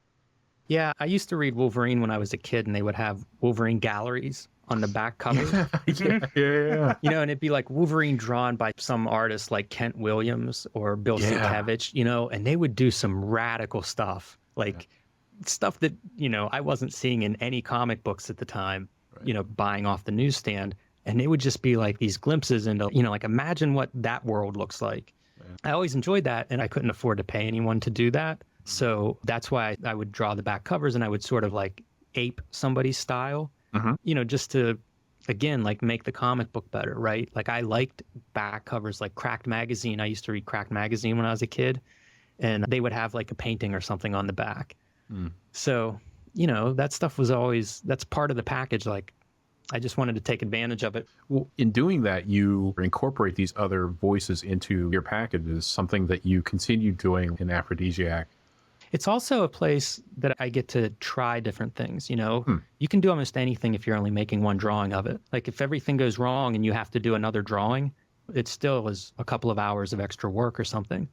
Yeah, I used to read Wolverine when I was a kid, and they would have Wolverine galleries on the back cover. Yeah. And it'd be like Wolverine drawn by some artist like Kent Williams or Bill Sienkiewicz, and they would do some radical stuff, like stuff that, I wasn't seeing in any comic books at the time, buying off the newsstand. And they would just be like these glimpses into, like, imagine what that world looks like. I always enjoyed that, and I couldn't afford to pay anyone to do that. So that's why I would draw the back covers, and I would sort of like ape somebody's style, just to, again, like make the comic book better, right? Like I liked back covers like Cracked Magazine. I used to read Cracked Magazine when I was a kid, and they would have like a painting or something on the back. So, that stuff was always, that's part of the package. Like, I just wanted to take advantage of it. Well, in doing that, you incorporate these other voices into your packages, something that you continue doing in Aphrodisiac. It's also a place that I get to try different things. You can do almost anything if you're only making one drawing of it. Like if everything goes wrong and you have to do another drawing, it still is a couple of hours of extra work or something.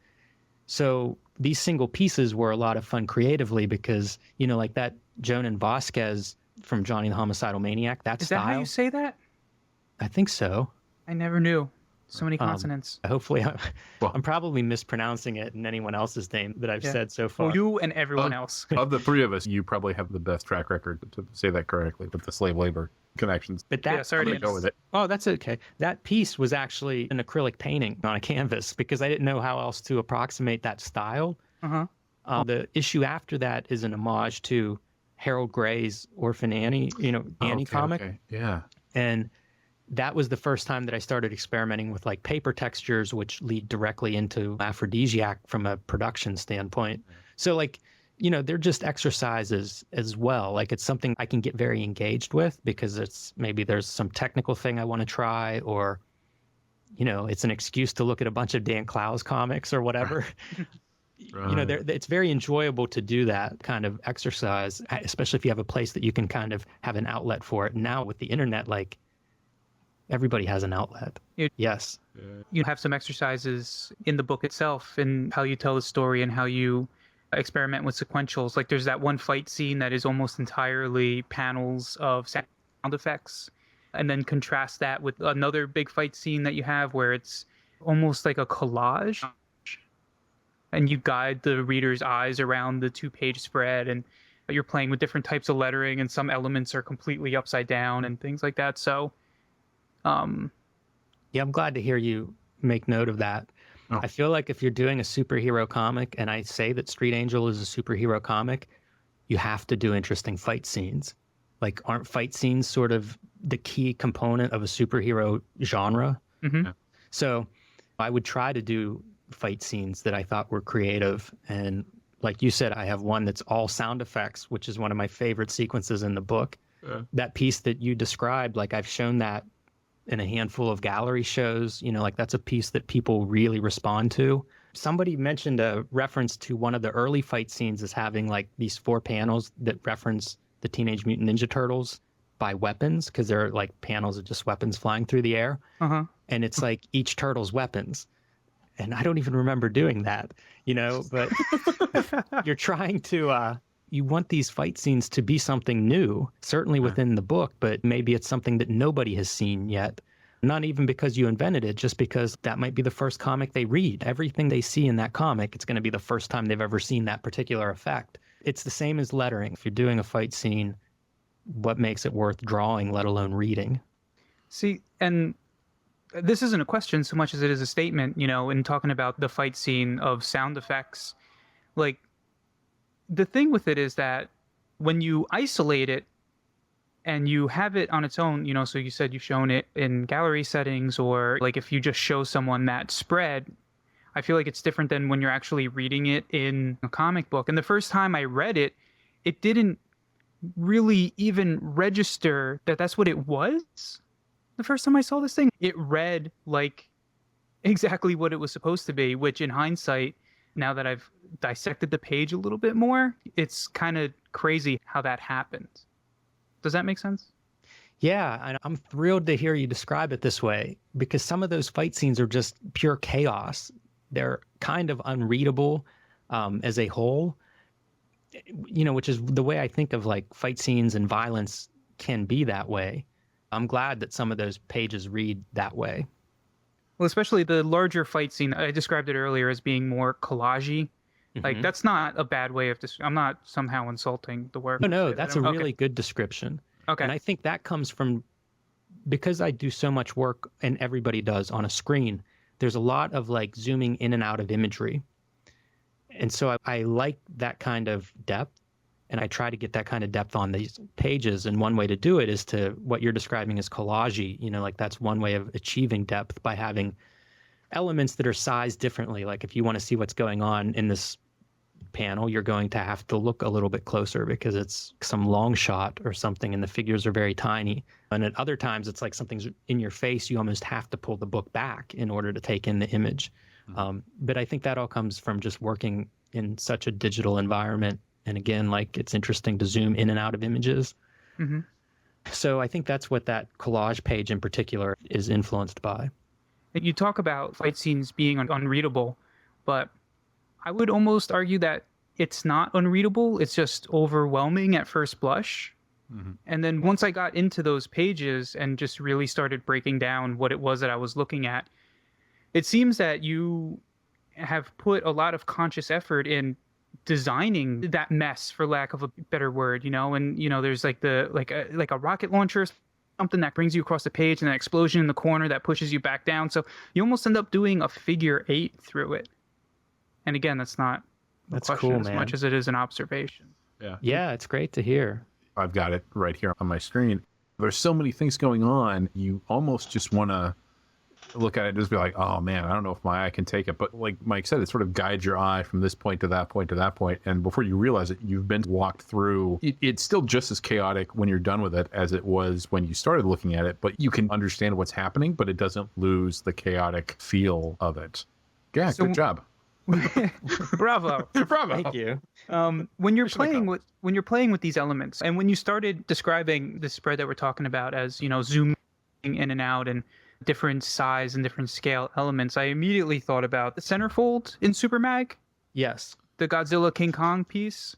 So these single pieces were a lot of fun creatively because, like that Jonan Vasquez from Johnny the Homicidal Maniac, that Is style. that how you say that? I think so. I never knew. So many consonants. Hopefully, I'm probably mispronouncing it in anyone else's name that I've said so far. Well, you and everyone else. Of the three of us, you probably have the best track record to say that correctly with the slave labor connections. But that, sorry to go with it. Oh, that's okay. That piece was actually an acrylic painting on a canvas because I didn't know how else to approximate that style. The issue after that is an homage to Harold Gray's Orphan Annie, Annie comic. Okay. Yeah. And that was the first time that I started experimenting with like paper textures, which lead directly into Aphrodisiac from a production standpoint. So like, they're just exercises as well. Like it's something I can get very engaged with because it's maybe there's some technical thing I want to try, or, it's an excuse to look at a bunch of Dan Clowes comics or whatever. Right. It's very enjoyable to do that kind of exercise, especially if you have a place that you can kind of have an outlet for it. Now with the internet, like everybody has an outlet. Yes. You have some exercises in the book itself and how you tell the story and how you experiment with sequentials. Like there's that one fight scene that is almost entirely panels of sound effects, and then contrast that with another big fight scene that you have where it's almost like a collage, and you guide the reader's eyes around the 2-page spread. And you're playing with different types of lettering, and some elements are completely upside down and things like that. So, yeah, I'm glad to hear you make note of that. Oh. I feel like if you're doing a superhero comic, and I say that Street Angel is a superhero comic, you have to do interesting fight scenes. Like, aren't fight scenes sort of the key component of a superhero genre? Mm-hmm. Yeah. So I would try to do fight scenes that I thought were creative. And like you said, I have one that's all sound effects, which is one of my favorite sequences in the book. That piece that you described, like I've shown that in a handful of gallery shows, like that's a piece that people really respond to. Somebody mentioned a reference to one of the early fight scenes as having like these 4 panels that reference the Teenage Mutant Ninja Turtles by weapons, because they're like panels of just weapons flying through the air. Uh-huh. And it's like each turtle's weapons. And I don't even remember doing that, but you're trying to, you want these fight scenes to be something new, certainly within the book, but maybe it's something that nobody has seen yet. Not even because you invented it, just because that might be the first comic they read. Everything they see in that comic, it's going to be the first time they've ever seen that particular effect. It's the same as lettering. If you're doing a fight scene, what makes it worth drawing, let alone reading? See, and this isn't a question so much as it is a statement, in talking about the fight scene of sound effects. Like, the thing with it is that when you isolate it and you have it on its own, so you said you've shown it in gallery settings, or like if you just show someone that spread, I feel like it's different than when you're actually reading it in a comic book. And the first time I read it, it didn't really even register that that's what it was. The first time I saw this thing, it read like exactly what it was supposed to be, which in hindsight, now that I've dissected the page a little bit more, it's kind of crazy how that happened. Does that make sense? Yeah, and I'm thrilled to hear you describe it this way, because some of those fight scenes are just pure chaos. They're kind of unreadable as a whole, which is the way I think of like fight scenes and violence can be that way. I'm glad that some of those pages read that way. Well, especially the larger fight scene, I described it earlier as being more collage-y. Like, that's not a bad way of I'm not somehow insulting the work. No, that's a really good description. Okay. And I think that comes from, because I do so much work, and everybody does, on a screen, there's a lot of like zooming in and out of imagery. And so I like that kind of depth, and I try to get that kind of depth on these pages. And one way to do it is to what you're describing as collage-y. Like that's one way of achieving depth, by having elements that are sized differently. Like if you want to see what's going on in this panel, you're going to have to look a little bit closer because it's some long shot or something and the figures are very tiny. And at other times it's like something's in your face, you almost have to pull the book back in order to take in the image. But I think that all comes from just working in such a digital environment. And again, like it's interesting to zoom in and out of images. Mm-hmm. So I think that's what that collage page in particular is influenced by. You talk about fight scenes being unreadable, but I would almost argue that it's not unreadable. It's just overwhelming at first blush. Mm-hmm. And then once I got into those pages and just really started breaking down what it was that I was looking at, it seems that you have put a lot of conscious effort in designing that mess, for lack of a better word, and there's like a rocket launcher, something that brings you across the page, and an explosion in the corner that pushes you back down. So you almost end up doing a figure 8 through it. And again, that's not a question cool, as man. much as it is an observation. Yeah, it's great to hear. I've got it right here on my screen. There's so many things going on. You almost just want to look at it and just be like, oh man, I don't know if my eye can take it. But like Mike said, it sort of guides your eye from this point to that point to that point. And before you realize it, you've been walked through. It's still just as chaotic when you're done with it as it was when you started looking at it. But you can understand what's happening, but it doesn't lose the chaotic feel of it. Yeah, good job. Bravo. Bravo. Thank you. When you're playing with these elements, and when you started describing the spread that we're talking about as, zooming in and out and different size and different scale elements, I immediately thought about the centerfold in Super Mag. Yes. The Godzilla King Kong piece.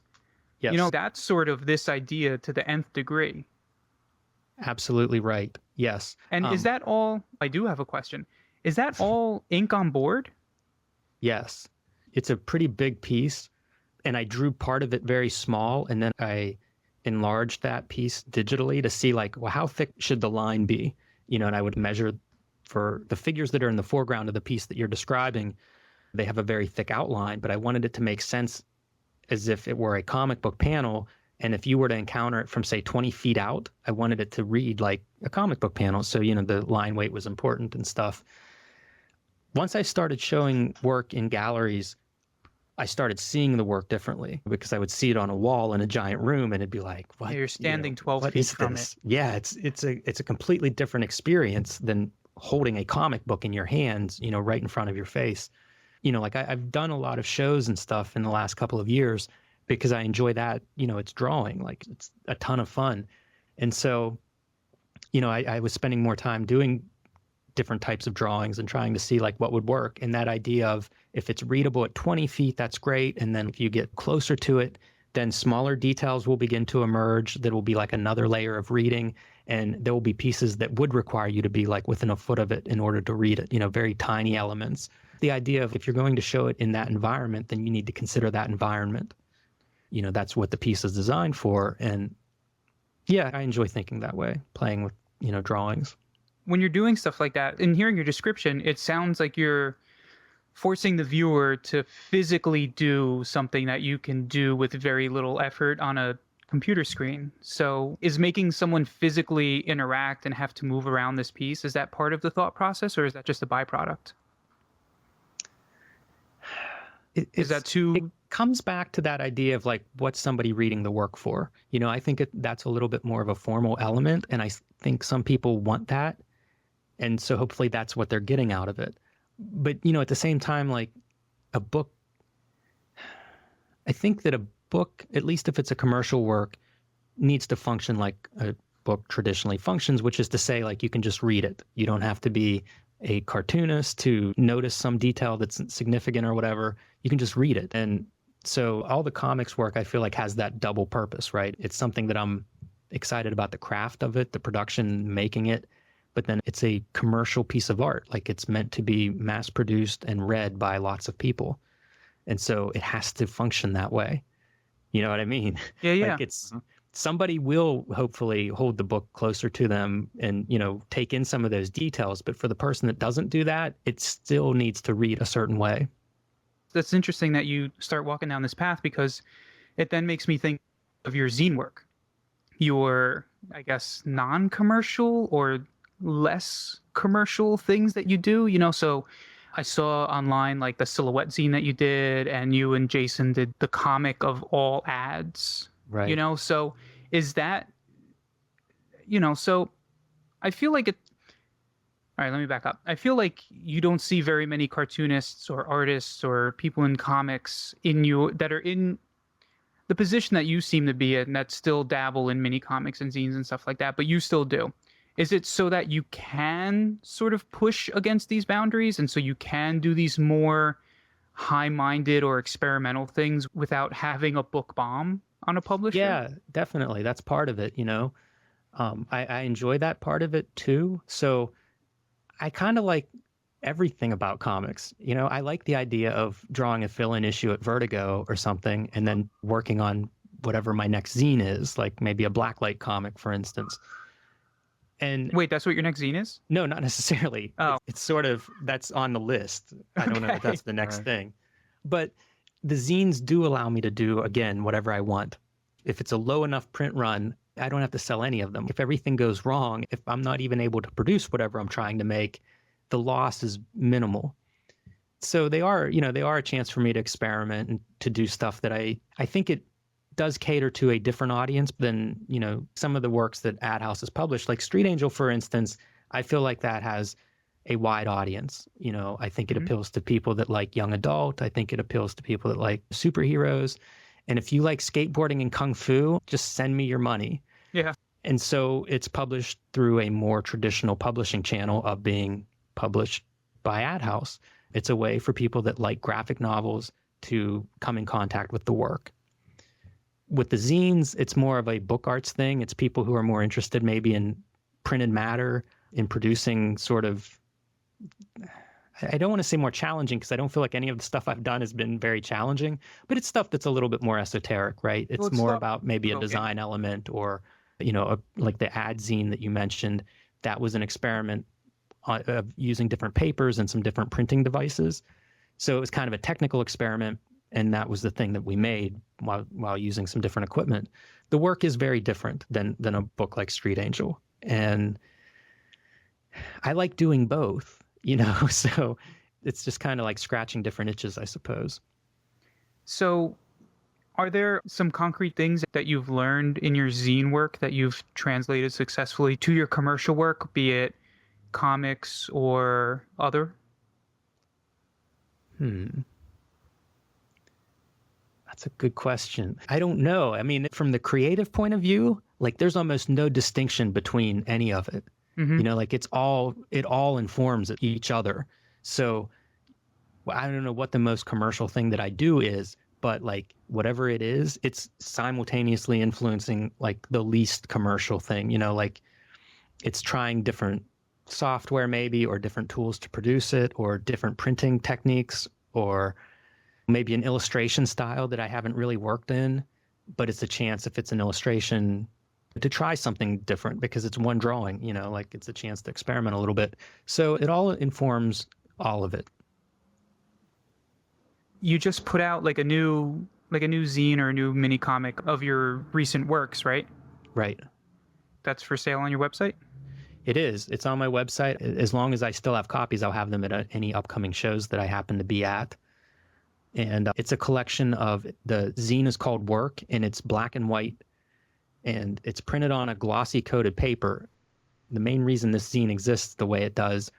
Yes. That's sort of this idea to the nth degree. Absolutely right. Yes. And is that all? I do have a question. Is that all ink on board? Yes. It's a pretty big piece. And I drew part of it very small, and then I enlarged that piece digitally to see like, well, how thick should the line be? And I would measure for the figures that are in the foreground of the piece that you're describing. They have a very thick outline, but I wanted it to make sense as if it were a comic book panel. And if you were to encounter it from, say, 20 feet out, I wanted it to read like a comic book panel. So, the line weight was important and stuff. Once I started showing work in galleries, I started seeing the work differently because I would see it on a wall in a giant room and it'd be like, what? You're standing 12 feet from it. Yeah, it's a completely different experience than holding a comic book in your hands, right in front of your face. Like I've done a lot of shows and stuff in the last couple of years because I enjoy that, it's drawing, like it's a ton of fun. And so, I was spending more time doing different types of drawings and trying to see like what would work. And that idea of if it's readable at 20 feet, that's great. And then if you get closer to it, then smaller details will begin to emerge. That will be like another layer of reading. And there will be pieces that would require you to be like within a foot of it in order to read it, very tiny elements. The idea of if you're going to show it in that environment, then you need to consider that environment. That's what the piece is designed for. And yeah, I enjoy thinking that way, playing with, drawings. When you're doing stuff like that, and hearing your description, it sounds like you're forcing the viewer to physically do something that you can do with very little effort on a computer screen. So is making someone physically interact and have to move around this piece, is that part of the thought process, or is that just a byproduct? It comes back to that idea of like what's somebody reading the work for. I think that's a little bit more of a formal element, and I think some people want that. And so hopefully that's what they're getting out of it. But, at the same time, like a book, I think that a book, at least if it's a commercial work, needs to function like a book traditionally functions, which is to say, like, you can just read it. You don't have to be a cartoonist to notice some detail that's significant or whatever. You can just read it. And so all the comics work, I feel like, has that double purpose, right? It's something that I'm excited about the craft of it, the production, making it. But then it's a commercial piece of art. Like it's meant to be mass produced and read by lots of people. And so it has to function that way. You know what I mean? Yeah. Like it's somebody will hopefully hold the book closer to them and, take in some of those details. But for the person that doesn't do that, it still needs to read a certain way. That's interesting that you start walking down this path, because it then makes me think of your zine work. Your, I guess, non-commercial or less commercial things that you do, so I saw online like the silhouette zine that you did, and you and Jason did the comic of all ads, right? So is that, so I feel like it, all right, let me back up. I feel like you don't see very many cartoonists or artists or people in comics that are in the position that you seem to be in, that still dabble in mini comics and zines and stuff like that, but you still do. Is it so that you can sort of push against these boundaries, and so you can do these more high-minded or experimental things without having a book bomb on a publisher? Yeah, definitely. That's part of it, I enjoy that part of it too. So I kind of like everything about comics. I like the idea of drawing a fill-in issue at Vertigo or something, and then working on whatever my next zine is, like maybe a Blacklight comic, for instance. And wait, that's what your next zine is? No, not necessarily. Oh. It's sort of, that's on the list. I don't know if that's the next thing. But the zines do allow me to do, again, whatever I want. If it's a low enough print run, I don't have to sell any of them. If everything goes wrong, if I'm not even able to produce whatever I'm trying to make, the loss is minimal. So they are a chance for me to experiment and to do stuff that I think it does cater to a different audience than, some of the works that AdHouse has published. Like Street Angel, for instance, I feel like that has a wide audience. I think it appeals to people that like young adult. I think it appeals to people that like superheroes. And if you like skateboarding and kung fu, just send me your money. Yeah. And so it's published through a more traditional publishing channel of being published by AdHouse. It's a way for people that like graphic novels to come in contact with the work. With the zines, it's more of a book arts thing. It's people who are more interested maybe in printed matter, in producing sort of, I don't want to say more challenging because I don't feel like any of the stuff I've done has been very challenging, but it's stuff that's a little bit more esoteric, right? It's more about maybe a design element or, like the ad zine that you mentioned. That was an experiment of using different papers and some different printing devices. So it was kind of a technical experiment, and that was the thing that we made while using some different equipment. The work is very different than a book like Street Angel. And I like doing both, so it's just kind of like scratching different itches, I suppose. So are there some concrete things that you've learned in your zine work that you've translated successfully to your commercial work, be it comics or other? That's a good question. I don't know. I mean, from the creative point of view, like there's almost no distinction between any of it. Like it all informs each other. So I don't know what the most commercial thing that I do is, but like whatever it is, it's simultaneously influencing like the least commercial thing, like it's trying different software maybe, or different tools to produce it, or different printing techniques, or maybe an illustration style that I haven't really worked in, but it's a chance if it's an illustration to try something different because it's one drawing, like it's a chance to experiment a little bit. So it all informs all of it. You just put out like a new zine or a new mini comic of your recent works, right? Right. That's for sale on your website? It is. It's on my website. As long as I still have copies, I'll have them at any upcoming shows that I happen to be at. And it's a collection of, the zine is called Work, and it's black and white, and it's printed on a glossy coated paper. The main reason this zine exists the way it does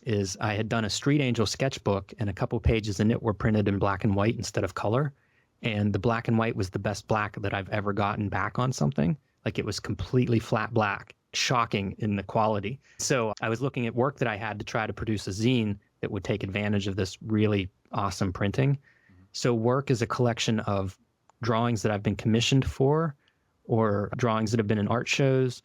is I had done a Street Angel sketchbook, and a couple pages in it were printed in black and white instead of color. And the black and white was the best black that I've ever gotten back on something. Like it was completely flat black, shocking in the quality. So I was looking at work that I had to try to produce a zine that would take advantage of this really awesome printing. So Work is a collection of drawings that I've been commissioned for, or drawings that have been in art shows,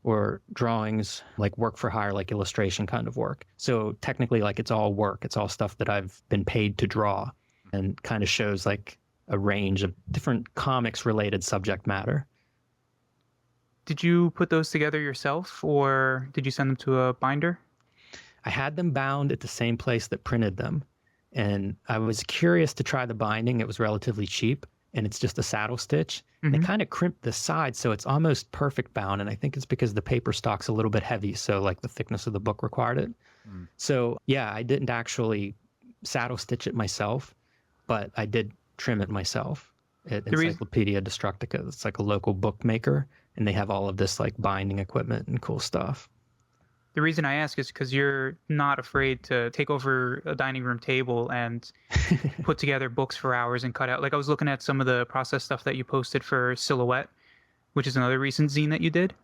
or drawings like work for hire, like illustration kind of work. So technically, like it's all work. It's all stuff that I've been paid to draw, and kind of shows like a range of different comics related subject matter. Did you put those together yourself, or did you send them to a binder? I had them bound at the same place that printed them. And I was curious to try the binding. It was relatively cheap, and it's just a saddle stitch. And they kind of crimped the sides, so it's almost perfect bound. And I think it's because the paper stock's a little bit heavy, so like the thickness of the book required it. So yeah, I didn't actually saddle stitch it myself, but I did trim it myself at Encyclopedia Destructica. It's like a local bookmaker, and they have all of this like binding equipment and cool stuff. The reason I ask is because you're not afraid to take over a dining room table and put together books for hours and cut out. Like I was looking at some of the process stuff that you posted for Silhouette, which is another recent zine that you did.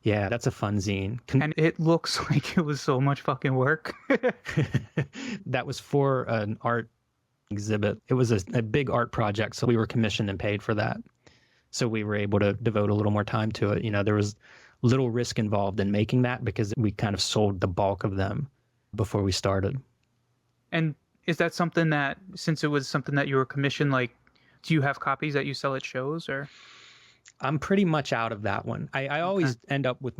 Yeah, that's a fun zine. And it looks like it was so much fucking work. That was for an art exhibit. It was a big art project, so we were commissioned and paid for that. So we were able to devote a little more time to it. There was little risk involved in making that because we kind of sold the bulk of them before we started. And is that something that, since it was something that you were commissioned, like, do you have copies that you sell at shows, or? I'm pretty much out of that one. I always end up with,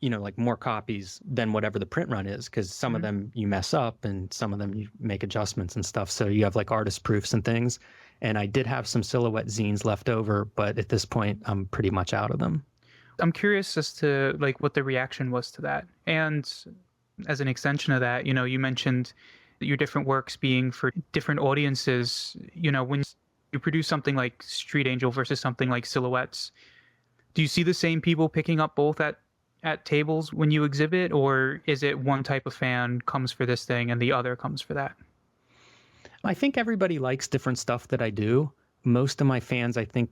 like more copies than whatever the print run is, because some of them you mess up and some of them you make adjustments and stuff. So you have like artist proofs and things. And I did have some Silhouette zines left over, but at this point, I'm pretty much out of them. I'm curious as to like what the reaction was to that. And as an extension of that, you mentioned your different works being for different audiences. When you produce something like Street Angel versus something like Silhouettes, do you see the same people picking up both at tables when you exhibit, or is it one type of fan comes for this thing and the other comes for that? I think everybody likes different stuff that I do. Most of my fans, I think,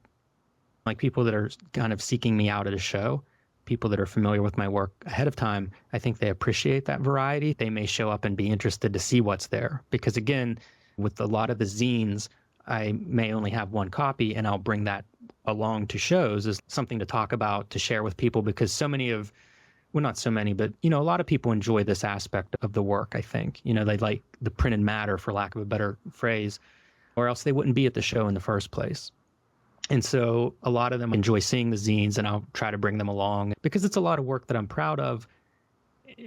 like people that are kind of seeking me out at a show, people that are familiar with my work ahead of time, I think they appreciate that variety. They may show up and be interested to see what's there. Because again, with a lot of the zines, I may only have one copy, and I'll bring that along to shows as something to talk about, to share with people, because so many of well, not so many, but, you know, a lot of people enjoy this aspect of the work, I think. You know, they like the printed matter, for lack of a better phrase, or else they wouldn't be at the show in the first place. And so a lot of them enjoy seeing the zines, and I'll try to bring them along because it's a lot of work that I'm proud of,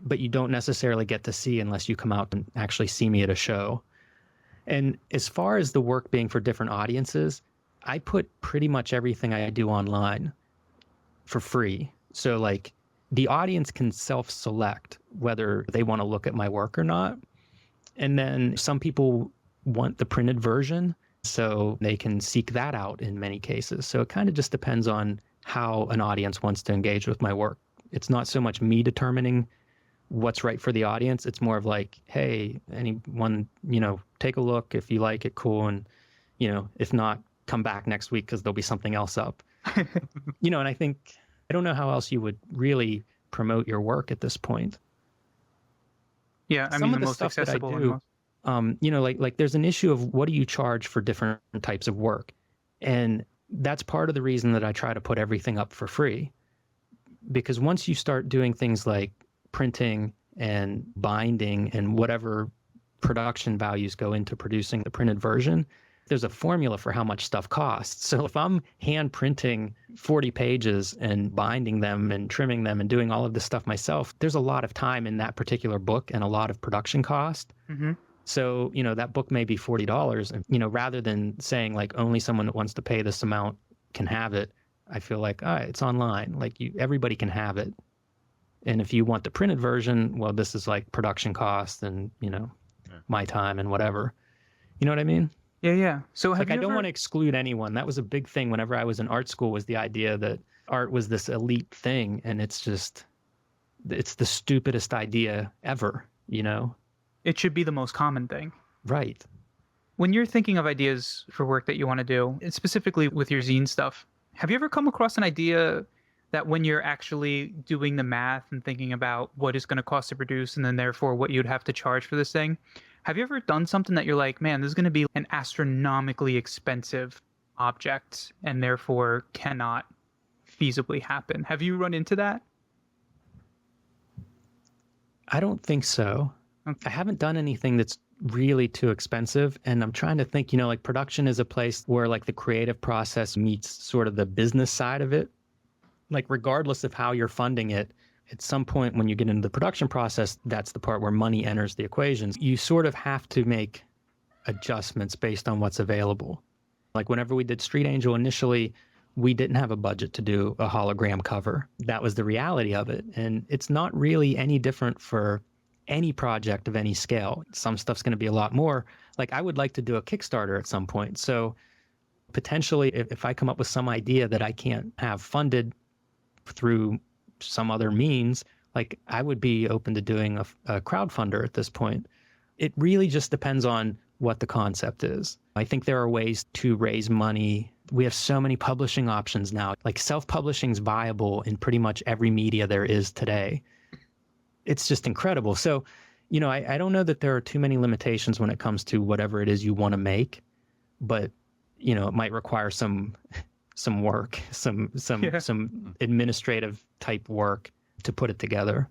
but you don't necessarily get to see unless you come out and actually see me at a show. And as far as the work being for different audiences, I put pretty much everything I do online for free. So like the audience can self-select whether they want to look at my work or not. And then some people want the printed version, so they can seek that out in many cases. So it kind of just depends on how an audience wants to engage with my work. It's not so much me determining what's right for the audience. It's more of like, hey, anyone, you know, take a look. If you like it, cool. And, you know, if not, come back next week because there'll be something else up. You know, and I think, I don't know how else you would really promote your work at this point. Yeah, I mean, the most accessible one. You know, like there's an issue of what do you charge for different types of work? And that's part of the reason that I try to put everything up for free. Because once you start doing things like printing and binding and whatever production values go into producing the printed version, there's a formula for how much stuff costs. So if I'm hand printing 40 pages and binding them and trimming them and doing all of this stuff myself, there's a lot of time in that particular book and a lot of production cost. Mm-hmm. So, you know, that book may be $40. And, you know, rather than saying like only someone that wants to pay this amount can have it, I feel like, all right, it's online. Like everybody can have it. And if you want the printed version, well, this is like production costs and, you know, my time and whatever. You know what I mean? Yeah, yeah. So I don't want to exclude anyone. That was a big thing whenever I was in art school, was the idea that art was this elite thing. And it's the stupidest idea ever, you know? It should be the most common thing. Right. When you're thinking of ideas for work that you want to do, and specifically with your zine stuff, have you ever come across an idea that when you're actually doing the math and thinking about what it's going to cost to produce and then therefore what you'd have to charge for this thing, have you ever done something that you're like, man, this is going to be an astronomically expensive object and therefore cannot feasibly happen? Have you run into that? I don't think so. Okay. I haven't done anything that's really too expensive. And I'm trying to think, you know, like production is a place where like the creative process meets sort of the business side of it. Like regardless of how you're funding it, at some point when you get into the production process, that's the part where money enters the equations. You sort of have to make adjustments based on what's available. Like whenever we did Street Angel initially, we didn't have a budget to do a hologram cover. That was the reality of it. And it's not really any different for any project of any scale. Some stuff's going to be a lot more. Like I would like to do a Kickstarter at some point. So potentially if I come up with some idea that I can't have funded through some other means, like I would be open to doing a crowdfunder at this point. It really just depends on what the concept is. I think there are ways to raise money. We have so many publishing options now. Like self-publishing is viable in pretty much every media there is today. It's just incredible. So, you know, I don't know that there are too many limitations when it comes to whatever it is you want to make, but, you know, it might require some work, some administrative type work to put it together.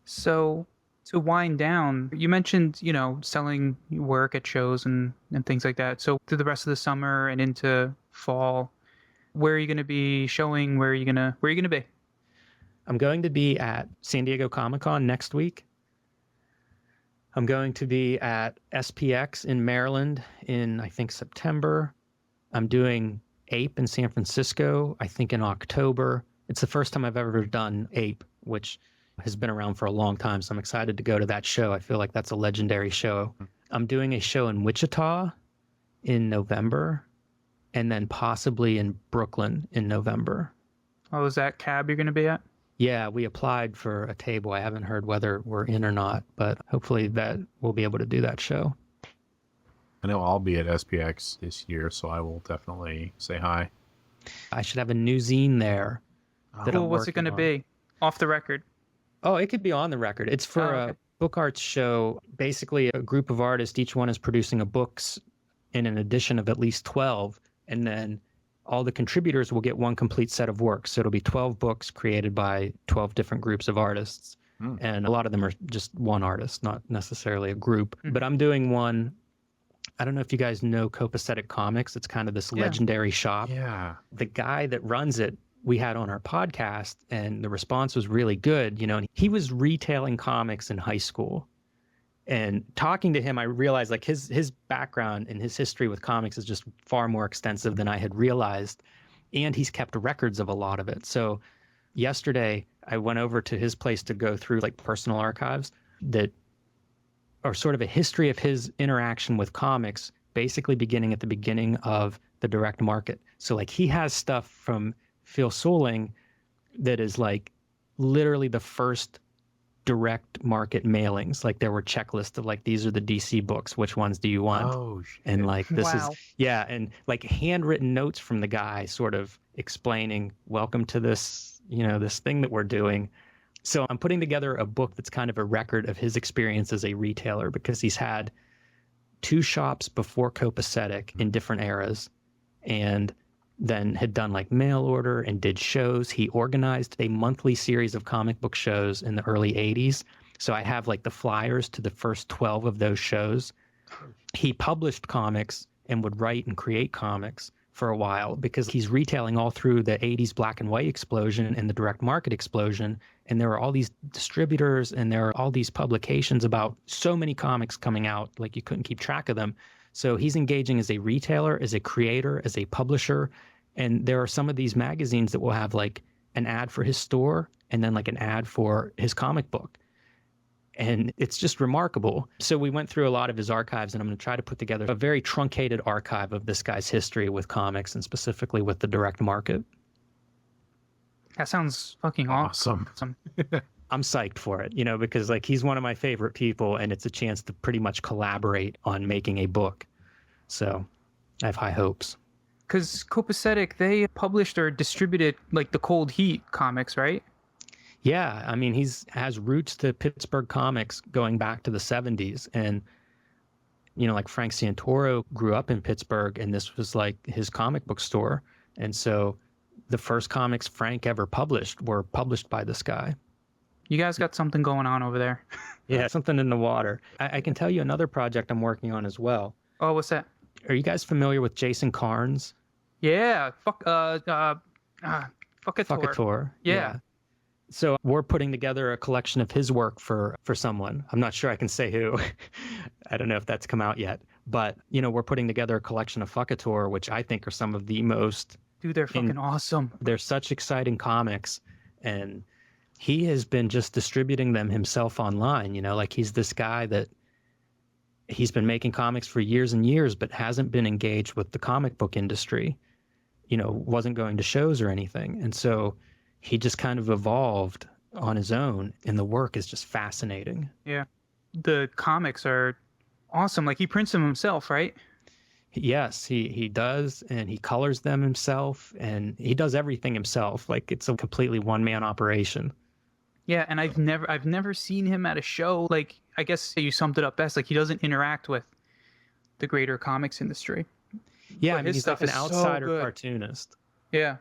So to wind down, you mentioned, you know, selling work at shows and things like that. So through the rest of the summer and into fall, where are you going to be showing? Where are you going to be? I'm going to be at San Diego Comic-Con next week. I'm going to be at SPX in Maryland in, I think, September. I'm doing Ape in San Francisco, I think in October. It's the first time I've ever done Ape, which has been around for a long time. So I'm excited to go to that show. I feel like that's a legendary show. I'm doing a show in Wichita in November and then possibly in Brooklyn in November. Oh, is that cab you're going to be at? Yeah, we applied for a table. I haven't heard whether we're in or not, but hopefully that we'll be able to do that show. I know I'll be at SPX this year, so I will definitely say hi. I should have a new zine there. Cool. What's it going to be? Off the record? Oh, it could be on the record. It's for a book arts show. Basically, a group of artists, each one is producing a books in an edition of at least 12. And then all the contributors will get one complete set of works. So it'll be 12 books created by 12 different groups of artists. And a lot of them are just one artist, not necessarily a group. But I'm doing one. I don't know if you guys know Copacetic Comics. It's kind of this legendary shop. Yeah. The guy that runs it, we had on our podcast, and the response was really good. You know, and he was retailing comics in high school. And talking to him, I realized like his background and his history with comics is just far more extensive than I had realized. And he's kept records of a lot of it. So yesterday, I went over to his place to go through like personal archives that are sort of a history of his interaction with comics, basically beginning at the beginning of the direct market. So like he has stuff from Phil Souling that is like literally the first direct market mailings. Like there were checklists of like, these are the DC books, which ones do you want? Oh, shit. And like this Wow. is and like handwritten notes from the guy sort of explaining, welcome to this, you know, this thing that we're doing. So I'm putting together a book that's kind of a record of his experience as a retailer, because he's had 2 shops before Copacetic in different eras, and then had done like mail order and did shows. He organized a monthly series of comic book shows in the early 80s. So I have like the flyers to the first 12 of those shows. He published comics and would write and create comics for a while, because he's retailing all through the 80s black and white explosion and the direct market explosion. And there were all these distributors and there are all these publications about so many comics coming out, like you couldn't keep track of them. So he's engaging as a retailer, as a creator, as a publisher. And there are some of these magazines that will have like an ad for his store and then like an ad for his comic book. And it's just remarkable. So we went through a lot of his archives, and I'm going to try to put together a very truncated archive of this guy's history with comics, and specifically with the direct market. That sounds fucking awesome. I'm psyched for it, you know, because like he's one of my favorite people, and it's a chance to pretty much collaborate on making a book. So I have high hopes. Because Copacetic, they published or distributed like the Cold Heat comics, right? Yeah, I mean, has roots to Pittsburgh comics going back to the 70s. And, you know, like Frank Santoro grew up in Pittsburgh, and this was like his comic book store. And so the first comics Frank ever published were published by this guy. You guys got something going on over there. Yeah, something in the water. I can tell you another project I'm working on as well. Oh, what's that? Are you guys familiar with Jason Karnes? Yeah. Fuckator. Yeah. So we're putting together a collection of his work for someone. I'm not sure I can say who. I don't know if that's come out yet. But, you know, we're putting together a collection of Fuckator, which I think are some of the most... Dude, they're fucking awesome. They're such exciting comics. And he has been just distributing them himself online. You know, like he's this guy that he's been making comics for years and years, but hasn't been engaged with the comic book industry. You know, wasn't going to shows or anything. And so... he just kind of evolved on his own, and the work is just fascinating. Yeah. The comics are awesome. Like he prints them himself, right? Yes, he does, and he colors them himself, and he does everything himself. Like it's a completely one-man operation. Yeah, and I've never seen him at a show. Like I guess you summed it up best. Like he doesn't interact with the greater comics industry. Yeah, But I mean his he's like stuff an is so outsider good. cartoonist. Yeah.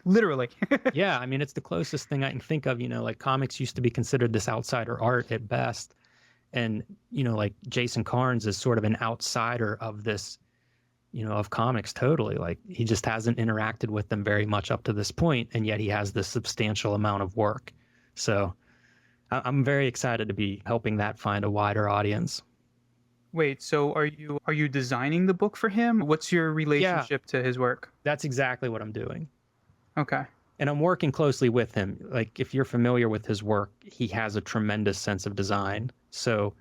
Literally. Yeah, I mean it's the closest thing I can think of. You know, like comics used to be considered this outsider art at best, and you know, like Jason Karnes is sort of an outsider of this, you know, of comics totally. Like he just hasn't interacted with them very much up to this point, and yet he has this substantial amount of work. So I'm very excited to be helping that find a wider audience. Wait, so are you designing the book for him? What's your relationship to his work? That's exactly what I'm doing. Okay. And I'm working closely with him. Like if you're familiar with his work, he has a tremendous sense of design. So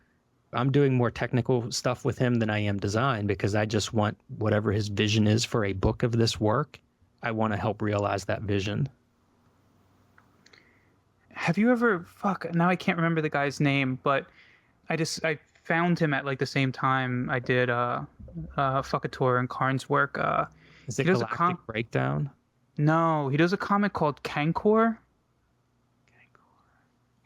I'm doing more technical stuff with him than I am design, because I just want whatever his vision is for a book of this work, I want to help realize that vision. Have you ever now I can't remember the guy's name, but I found him at like the same time I did Fuckator and Karnes' work. Is it he does a Galactic Breakdown? No, he does a comic called Kankor.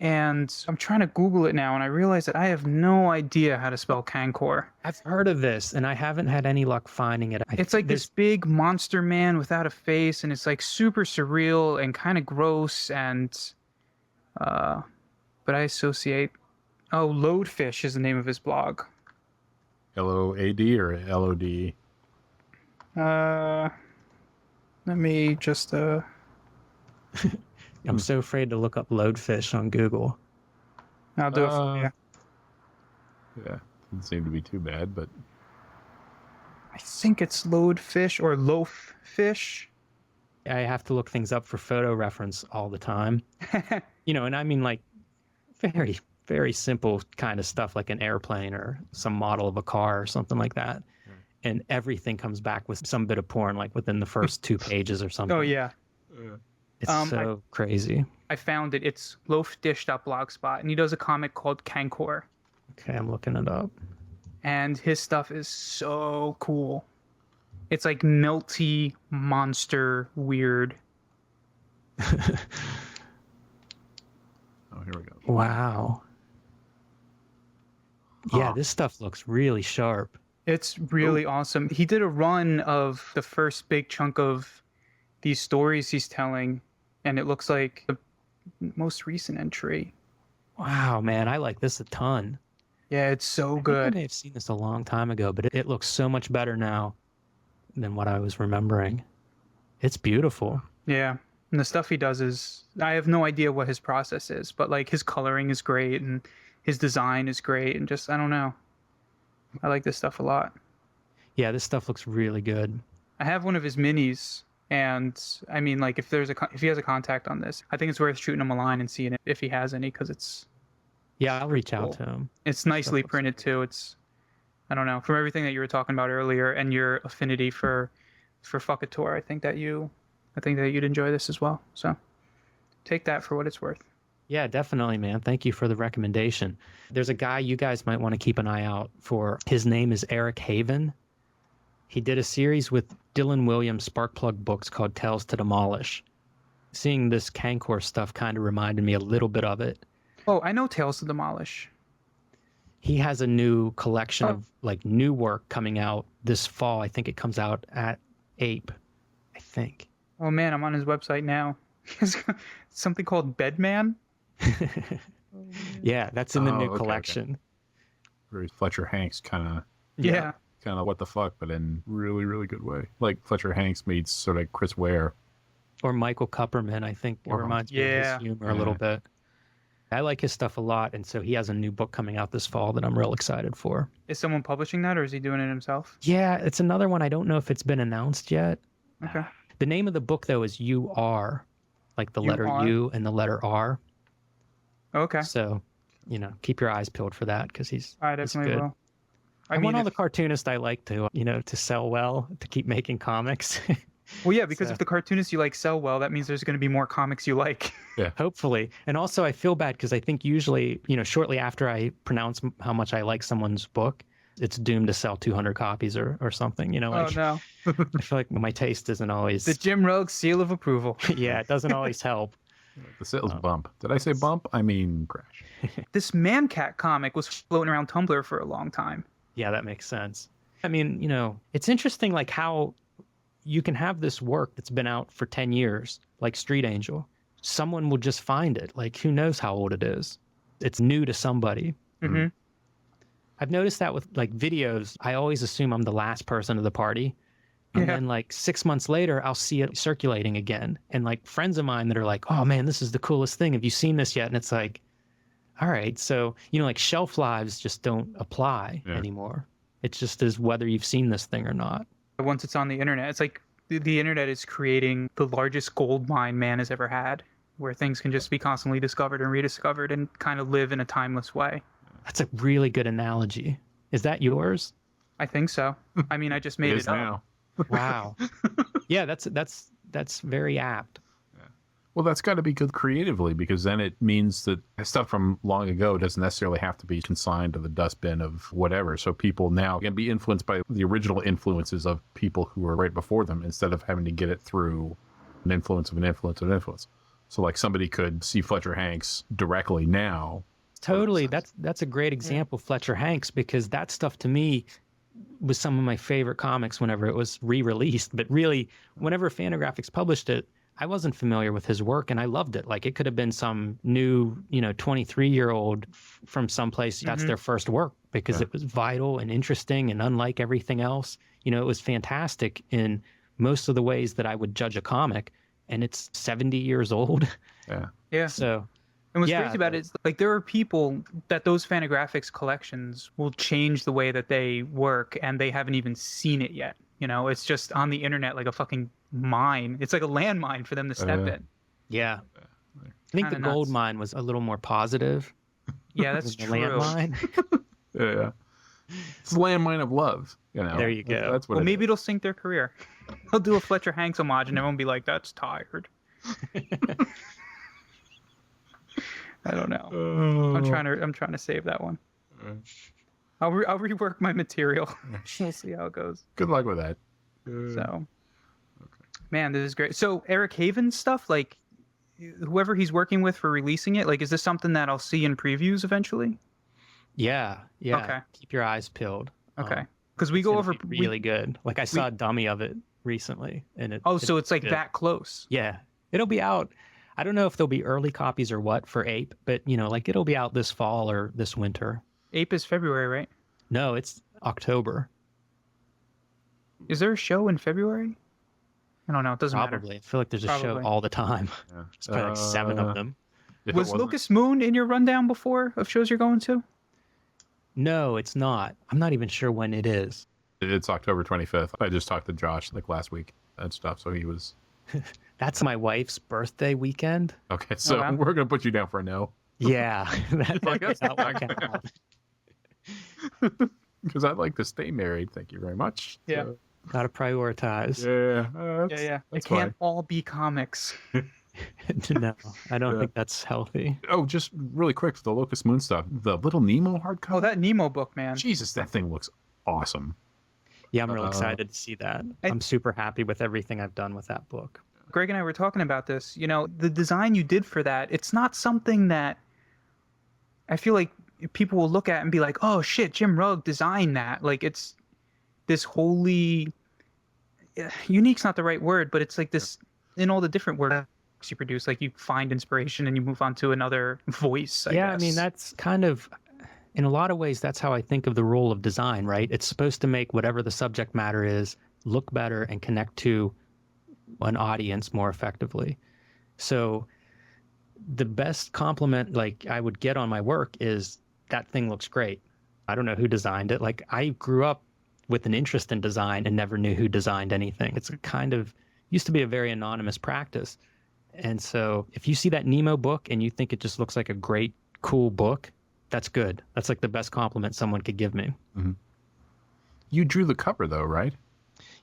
And I'm trying to Google it now, and I realize that I have no idea how to spell Kankor. I've heard of this, and I haven't had any luck finding it. It's like this big monster man without a face, and it's like super surreal and kind of gross, and but I associate... Oh, Loadfish is the name of his blog. LOAD or LOD? Let me just... I'm so afraid to look up Loadfish on Google. I'll do it for you. Yeah, doesn't seem to be too bad, but... I think it's Loadfish or Loaffish. I have to look things up for photo reference all the time. And I mean like very, very simple kind of stuff like an airplane or some model of a car or something like that. And everything comes back with some bit of porn like within the first 2 pages or something. Oh, yeah. It's so crazy. I found it. It's loafdish.blogspot, and he does a comic called Kankor. Okay, I'm looking it up. And his stuff is so cool. It's like melty, monster, weird. Oh, here we go. Wow. Yeah, this stuff looks really sharp. It's really awesome. He did a run of the first big chunk of these stories he's telling, and it looks like the most recent entry. Wow, man, I like this a ton. Yeah, it's so I good. may have seen this a long time ago, but it looks so much better now than what I was remembering. It's beautiful. Yeah, and the stuff he does is... I have no idea what his process is, but like his coloring is great, and his design is great, and just, I don't know. I like this stuff a lot. Yeah, this stuff looks really good. I have one of his minis, and I mean, like, if he has a contact on this, I think it's worth shooting him a line and seeing if he has any, because it's... Yeah, I'll reach out to him. It's nicely printed too. It's, I don't know, from everything that you were talking about earlier and your affinity for Fuckator, I think that you'd enjoy this as well. So take that for what it's worth. Yeah, definitely, man. Thank you for the recommendation. There's a guy you guys might want to keep an eye out for. His name is Eric Haven. He did a series with Dylan Williams Sparkplug books called Tales to Demolish. Seeing this Kankor stuff kind of reminded me a little bit of it. Oh, I know Tales to Demolish. He has a new collection of like new work coming out this fall. I think it comes out at Ape, I think. Oh man, I'm on his website now. Something called Bedman? Yeah, that's in the new okay, collection. Okay. Very Fletcher Hanks kind of... Yeah. Kind of what the fuck, but in really, really good way. Like Fletcher Hanks meets sort of Chris Ware. Or Michael Kupperman, I think. It reminds me of his humor a little bit. I like his stuff a lot, and so he has a new book coming out this fall that I'm real excited for. Is someone publishing that, or is he doing it himself? Yeah, it's another one. I don't know if it's been announced yet. Okay. The name of the book, though, is You Are, like the letter U and the letter R. Okay. So, keep your eyes peeled for that, because I definitely will. I want all the cartoonists I like to, to sell well, to keep making comics. Well, yeah, because if the cartoonists you like sell well, that means there's going to be more comics you like. Yeah. Hopefully. And also I feel bad because I think usually, shortly after I pronounce how much I like someone's book, it's doomed to sell 200 copies or something, like, oh, no. I feel like my taste isn't always... The Jim Rugg seal of approval. Yeah, it doesn't always help. The sales bump. Did I say bump? I mean crash. This Man-Cat comic was floating around Tumblr for a long time. Yeah, that makes sense. I mean, it's interesting like how you can have this work that's been out for 10 years, like Street Angel. Someone will just find it. Like, who knows how old it is? It's new to somebody. Mm-hmm. I've noticed that with like videos, I always assume I'm the last person of the party. And then like 6 months later, I'll see it circulating again. And like friends of mine that are like, oh man, this is the coolest thing. Have you seen this yet? And it's like, all right. So, like shelf lives just don't apply anymore. It just is whether you've seen this thing or not. Once it's on the internet, it's like the internet is creating the largest gold mine man has ever had, where things can just be constantly discovered and rediscovered and kind of live in a timeless way. That's a really good analogy. Is that yours? I think so. I mean, I just made it up. Now. Wow. Yeah, that's very apt. Well, that's got to be good creatively, because then it means that stuff from long ago doesn't necessarily have to be consigned to the dustbin of whatever. So people now can be influenced by the original influences of people who were right before them, instead of having to get it through an influence of an influence of an influence. So like somebody could see Fletcher Hanks directly now. Totally. That's a great example, Fletcher Hanks, because that stuff to me was some of my favorite comics whenever it was re-released. But really, whenever Fantagraphics published it, I wasn't familiar with his work, and I loved it. Like, it could have been some new, 23-year-old from someplace that's their first work, because it was vital and interesting and unlike everything else. It was fantastic in most of the ways that I would judge a comic, and it's 70 years old. Yeah. So, and what's crazy about it is, like, there are people that those Fantagraphics collections will change the way that they work, and they haven't even seen it yet. It's just on the internet like a fucking mine. It's like a landmine for them to step in. Yeah. I think the gold mine was a little more positive. Yeah, that's true. Landmine. Yeah. It's a landmine of love. There you go. That's what maybe it'll sink their career. They'll do a Fletcher Hanks homage, and everyone will be like, "That's tired." I don't know. I'm trying to save that one. I'll rework my material. We'll see how it goes. Good luck with that. So, man, this is great. So Eric Haven's stuff, like, whoever he's working with for releasing it, like, is this something that I'll see in previews eventually? Yeah. Okay. Keep your eyes peeled. Okay. Because we go over really good. Like, I saw a dummy of it recently, and so it's like that close. Yeah, it'll be out. I don't know if there'll be early copies or what for Ape, but like, it'll be out this fall or this winter. Ape is February, right? No, it's October. Is there a show in February? I don't know. It doesn't Probably. matter. I feel like there's a show all the time. Yeah. There's probably like 7 of them. Was Locust Moon in your rundown before of shows you're going to? No, it's not. I'm not even sure when it is. It's October 25th. I just talked to Josh like last week and stuff, so he was... That's my wife's birthday weekend. Okay, so we're going to put you down for a no. Yeah. That's not working out. Because I'd like to stay married. Thank you very much. Yeah. So, Gotta prioritize. Yeah. It can't all be comics. No, I don't think that's healthy. Oh, just really quick, the Locust Moon stuff. The Little Nemo hardcover. Oh, that Nemo book, man. Jesus, that thing looks awesome. Yeah, I'm really excited to see that. I'm super happy with everything I've done with that book. Greg and I were talking about this. The design you did for that, it's not something that I feel like people will look at and be like, oh shit, Jim Rugg designed that. Like, it's this wholly unique's not the right word, but it's like this in all the different works you produce, like, you find inspiration and you move on to another voice, I guess. I mean, that's kind of, in a lot of ways, that's how I think of the role of design, right? It's supposed to make whatever the subject matter is look better and connect to an audience more effectively. So the best compliment, like, I would get on my work is, that thing looks great. I don't know who designed it. Like, I grew up with an interest in design and never knew who designed anything. It's used to be a very anonymous practice. And so if you see that Nemo book and you think it just looks like a great, cool book, that's good. That's like the best compliment someone could give me. Mm-hmm. You drew the cover though, right?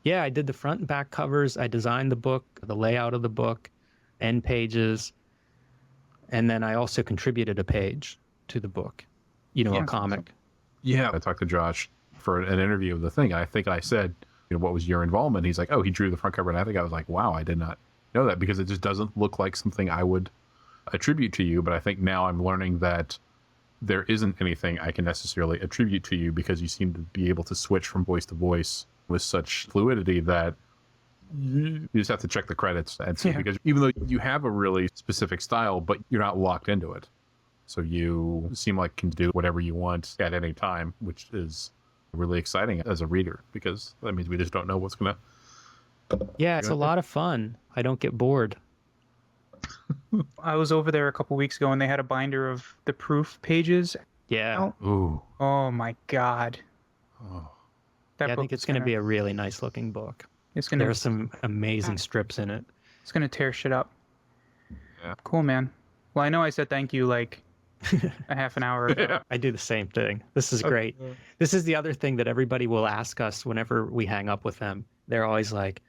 Yeah, I did the front and back covers. I designed the book, the layout of the book, end pages. And then I also contributed a page to the book, a comic. Yeah. I talked to Josh for an interview of the thing. I think I said, what was your involvement? He's like, oh, he drew the front cover. And I think I was like, wow, I did not know that, because it just doesn't look like something I would attribute to you. But I think now I'm learning that there isn't anything I can necessarily attribute to you, because you seem to be able to switch from voice to voice with such fluidity that you just have to check the credits and see, because even though you have a really specific style, but you're not locked into it. So you seem like can do whatever you want at any time, which is really exciting as a reader, because that means we just don't know what's going to... Yeah, it's a lot of fun. I don't get bored. I was over there a couple weeks ago, and they had a binder of the proof pages. Yeah. Ooh. Oh my God. Oh. I think it's going to be a really nice looking book. There are some amazing strips in it. It's going to tear shit up. Yeah. Cool, man. Well, I know I said thank you like a half an hour ago. Yeah. I do the same thing. This is great. This is the other thing that everybody will ask us whenever we hang up with them. They're always like,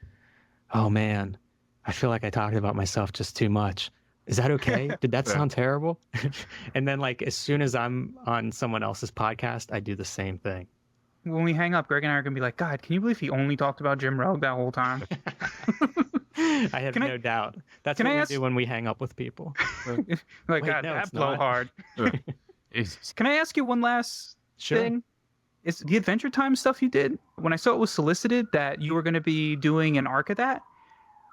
oh man, I feel like I talked about myself just too much. Is that okay? Did that sound terrible? And then, like, as soon as I'm on someone else's podcast, I do the same thing. When we hang up, Greg and I are going to be like, God, can you believe he only talked about Jim Rugg that whole time? I have Can I- no doubt. That's can what I we ask- do when we hang up with people. Like, Wait, God, no, that it's blow not. hard. It's- Can I ask you one last Sure. thing? Is the Adventure Time stuff you did, when I saw it was solicited that you were going to be doing an arc of that,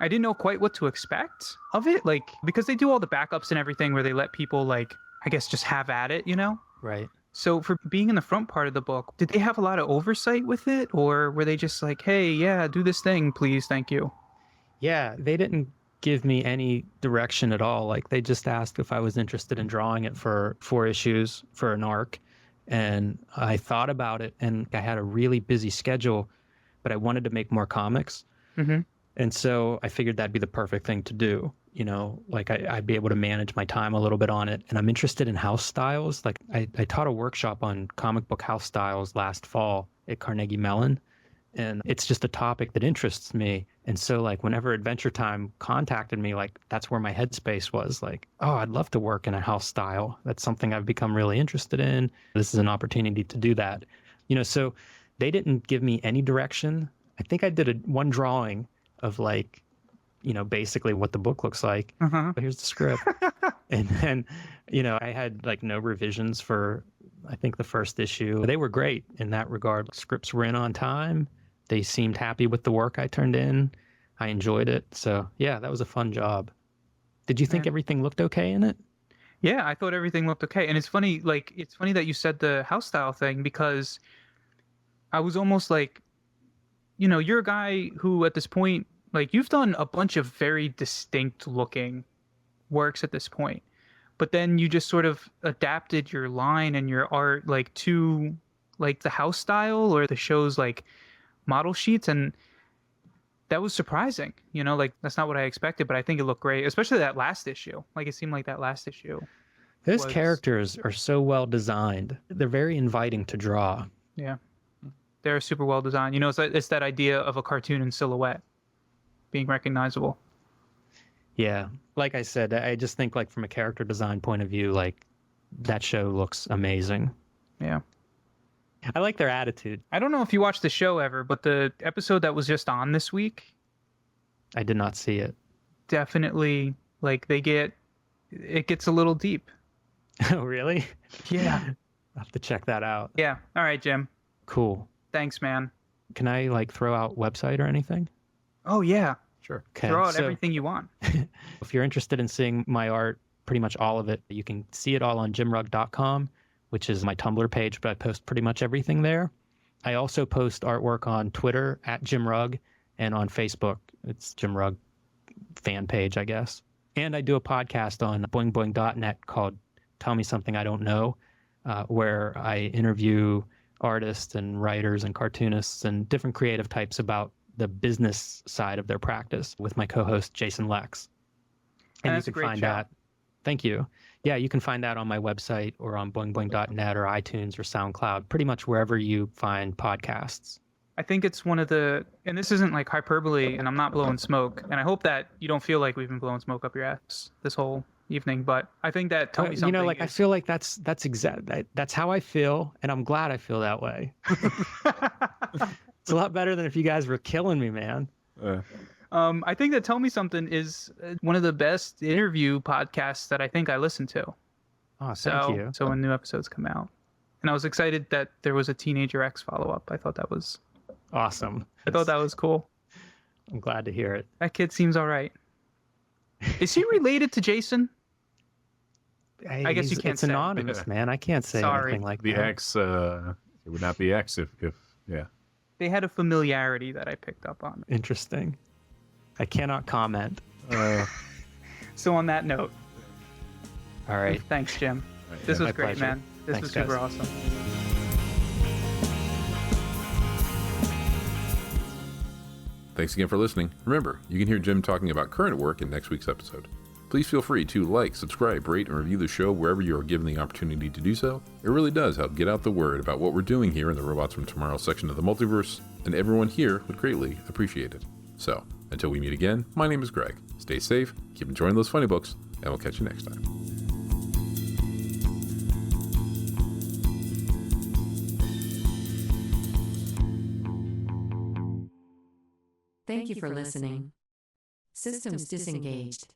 I didn't know quite what to expect of it. Like, because they do all the backups and everything where they let people, like, I guess just have at it, you know? Right. So for being in the front part of the book, did they have a lot of oversight with it? Or were they just like, hey, yeah, do this thing, please, thank you? Yeah, they didn't give me any direction at all. Like they just asked if I was interested in drawing it for 4 issues for an arc. And I thought about it, and I had a really busy schedule, but I wanted to make more comics. Mm-hmm. And so I figured that'd be the perfect thing to do. You know, like I'd be able to manage my time a little bit on it. And I'm interested in house styles. Like I taught a workshop on comic book house styles last fall at Carnegie Mellon. And it's just a topic that interests me. And so like whenever Adventure Time contacted me, like that's where my headspace was like, oh, I'd love to work in a house style. That's something I've become really interested in. This is an opportunity to do that. You know, so they didn't give me any direction. I think I did one drawing of like, you know, basically what the book looks like. Uh-huh. But here's the script. And then, you know, I had like no revisions for, I think, the first issue. They were great in that regard. Scripts were in on time. They seemed happy with the work I turned in. I enjoyed it. So yeah, that was a fun job. Did you think everything looked okay in it? Yeah, I thought everything looked okay. And it's funny that you said the house style thing, because I was almost like, you know, you're a guy who at this point, like you've done a bunch of very distinct looking works at this point, but then you just sort of adapted your line and your art like to like the house style or the show's like model sheets, and that was surprising. You know, like that's not what I expected, but I think it looked great, especially that last issue. Like it seemed like that last issue. Those characters are so well designed. They're very inviting to draw. Yeah, they're super well designed. You know, it's that idea of a cartoon in silhouette being recognizable. Yeah, like I said, I just think like from a character design point of view, like that show looks amazing. Yeah. I like their attitude. I don't know if you watched the show ever, but the episode that was just on this week, I did not see it. definitely like it gets a little deep. Oh, really? Yeah. I'll have to check that out. Yeah. All right, Jim. Cool. Thanks, man. Can I like throw out website or anything? Oh, yeah. Sure. Okay. Throw out so everything you want. if you're interested in seeing my art, pretty much all of it, you can see it all on jimrugg.com, which is my Tumblr page, but I post pretty much everything there. I also post artwork on Twitter at Jim Rugg, and on Facebook. It's Jim Rugg fan page, I guess. And I do a podcast on boingboing.net called Tell Me Something I Don't Know, where I interview artists and writers and cartoonists and different creative types about the business side of their practice with my co-host Jason Lex. And that's you a can great find show. that. Thank you. Yeah, you can find that on my website or on boingboing.net or iTunes or SoundCloud, pretty much wherever you find podcasts. I think it's one of the, and this isn't like hyperbole, and I'm not blowing smoke, and I hope that you don't feel like we've been blowing smoke up your ass this whole evening, but I think that Tell Me Something You know, like I feel like that's how I feel, and I'm glad I feel that way. It's a lot better than if you guys were killing me, man. I think that Tell Me Something is one of the best interview podcasts that I think I listen to. Oh, thank you. So when new episodes come out. And I was excited that there was a Teenager X follow-up. I thought that was Awesome. I thought that was cool. I'm glad to hear it. That kid seems all right. Is he related to Jason? I guess you can't It's say. anonymous, man. I can't say Sorry. anything like The that. X, it would not be X if yeah. They had a familiarity that I picked up on. Interesting. I cannot comment. So on that note, All right. thanks, Jim. This was My great, pleasure. man. This Thanks, was super guys. awesome. Thanks again for listening. Remember, you can hear Jim talking about current work in next week's episode. Please feel free to like, subscribe, rate, and review the show wherever you are given the opportunity to do so. It really does help get out the word about what we're doing here in the Robots from Tomorrow section of the multiverse, and everyone here would greatly appreciate it. So, until we meet again, my name is Greg. Stay safe, keep enjoying those funny books, and we'll catch you next time. Thank you for listening. Systems disengaged.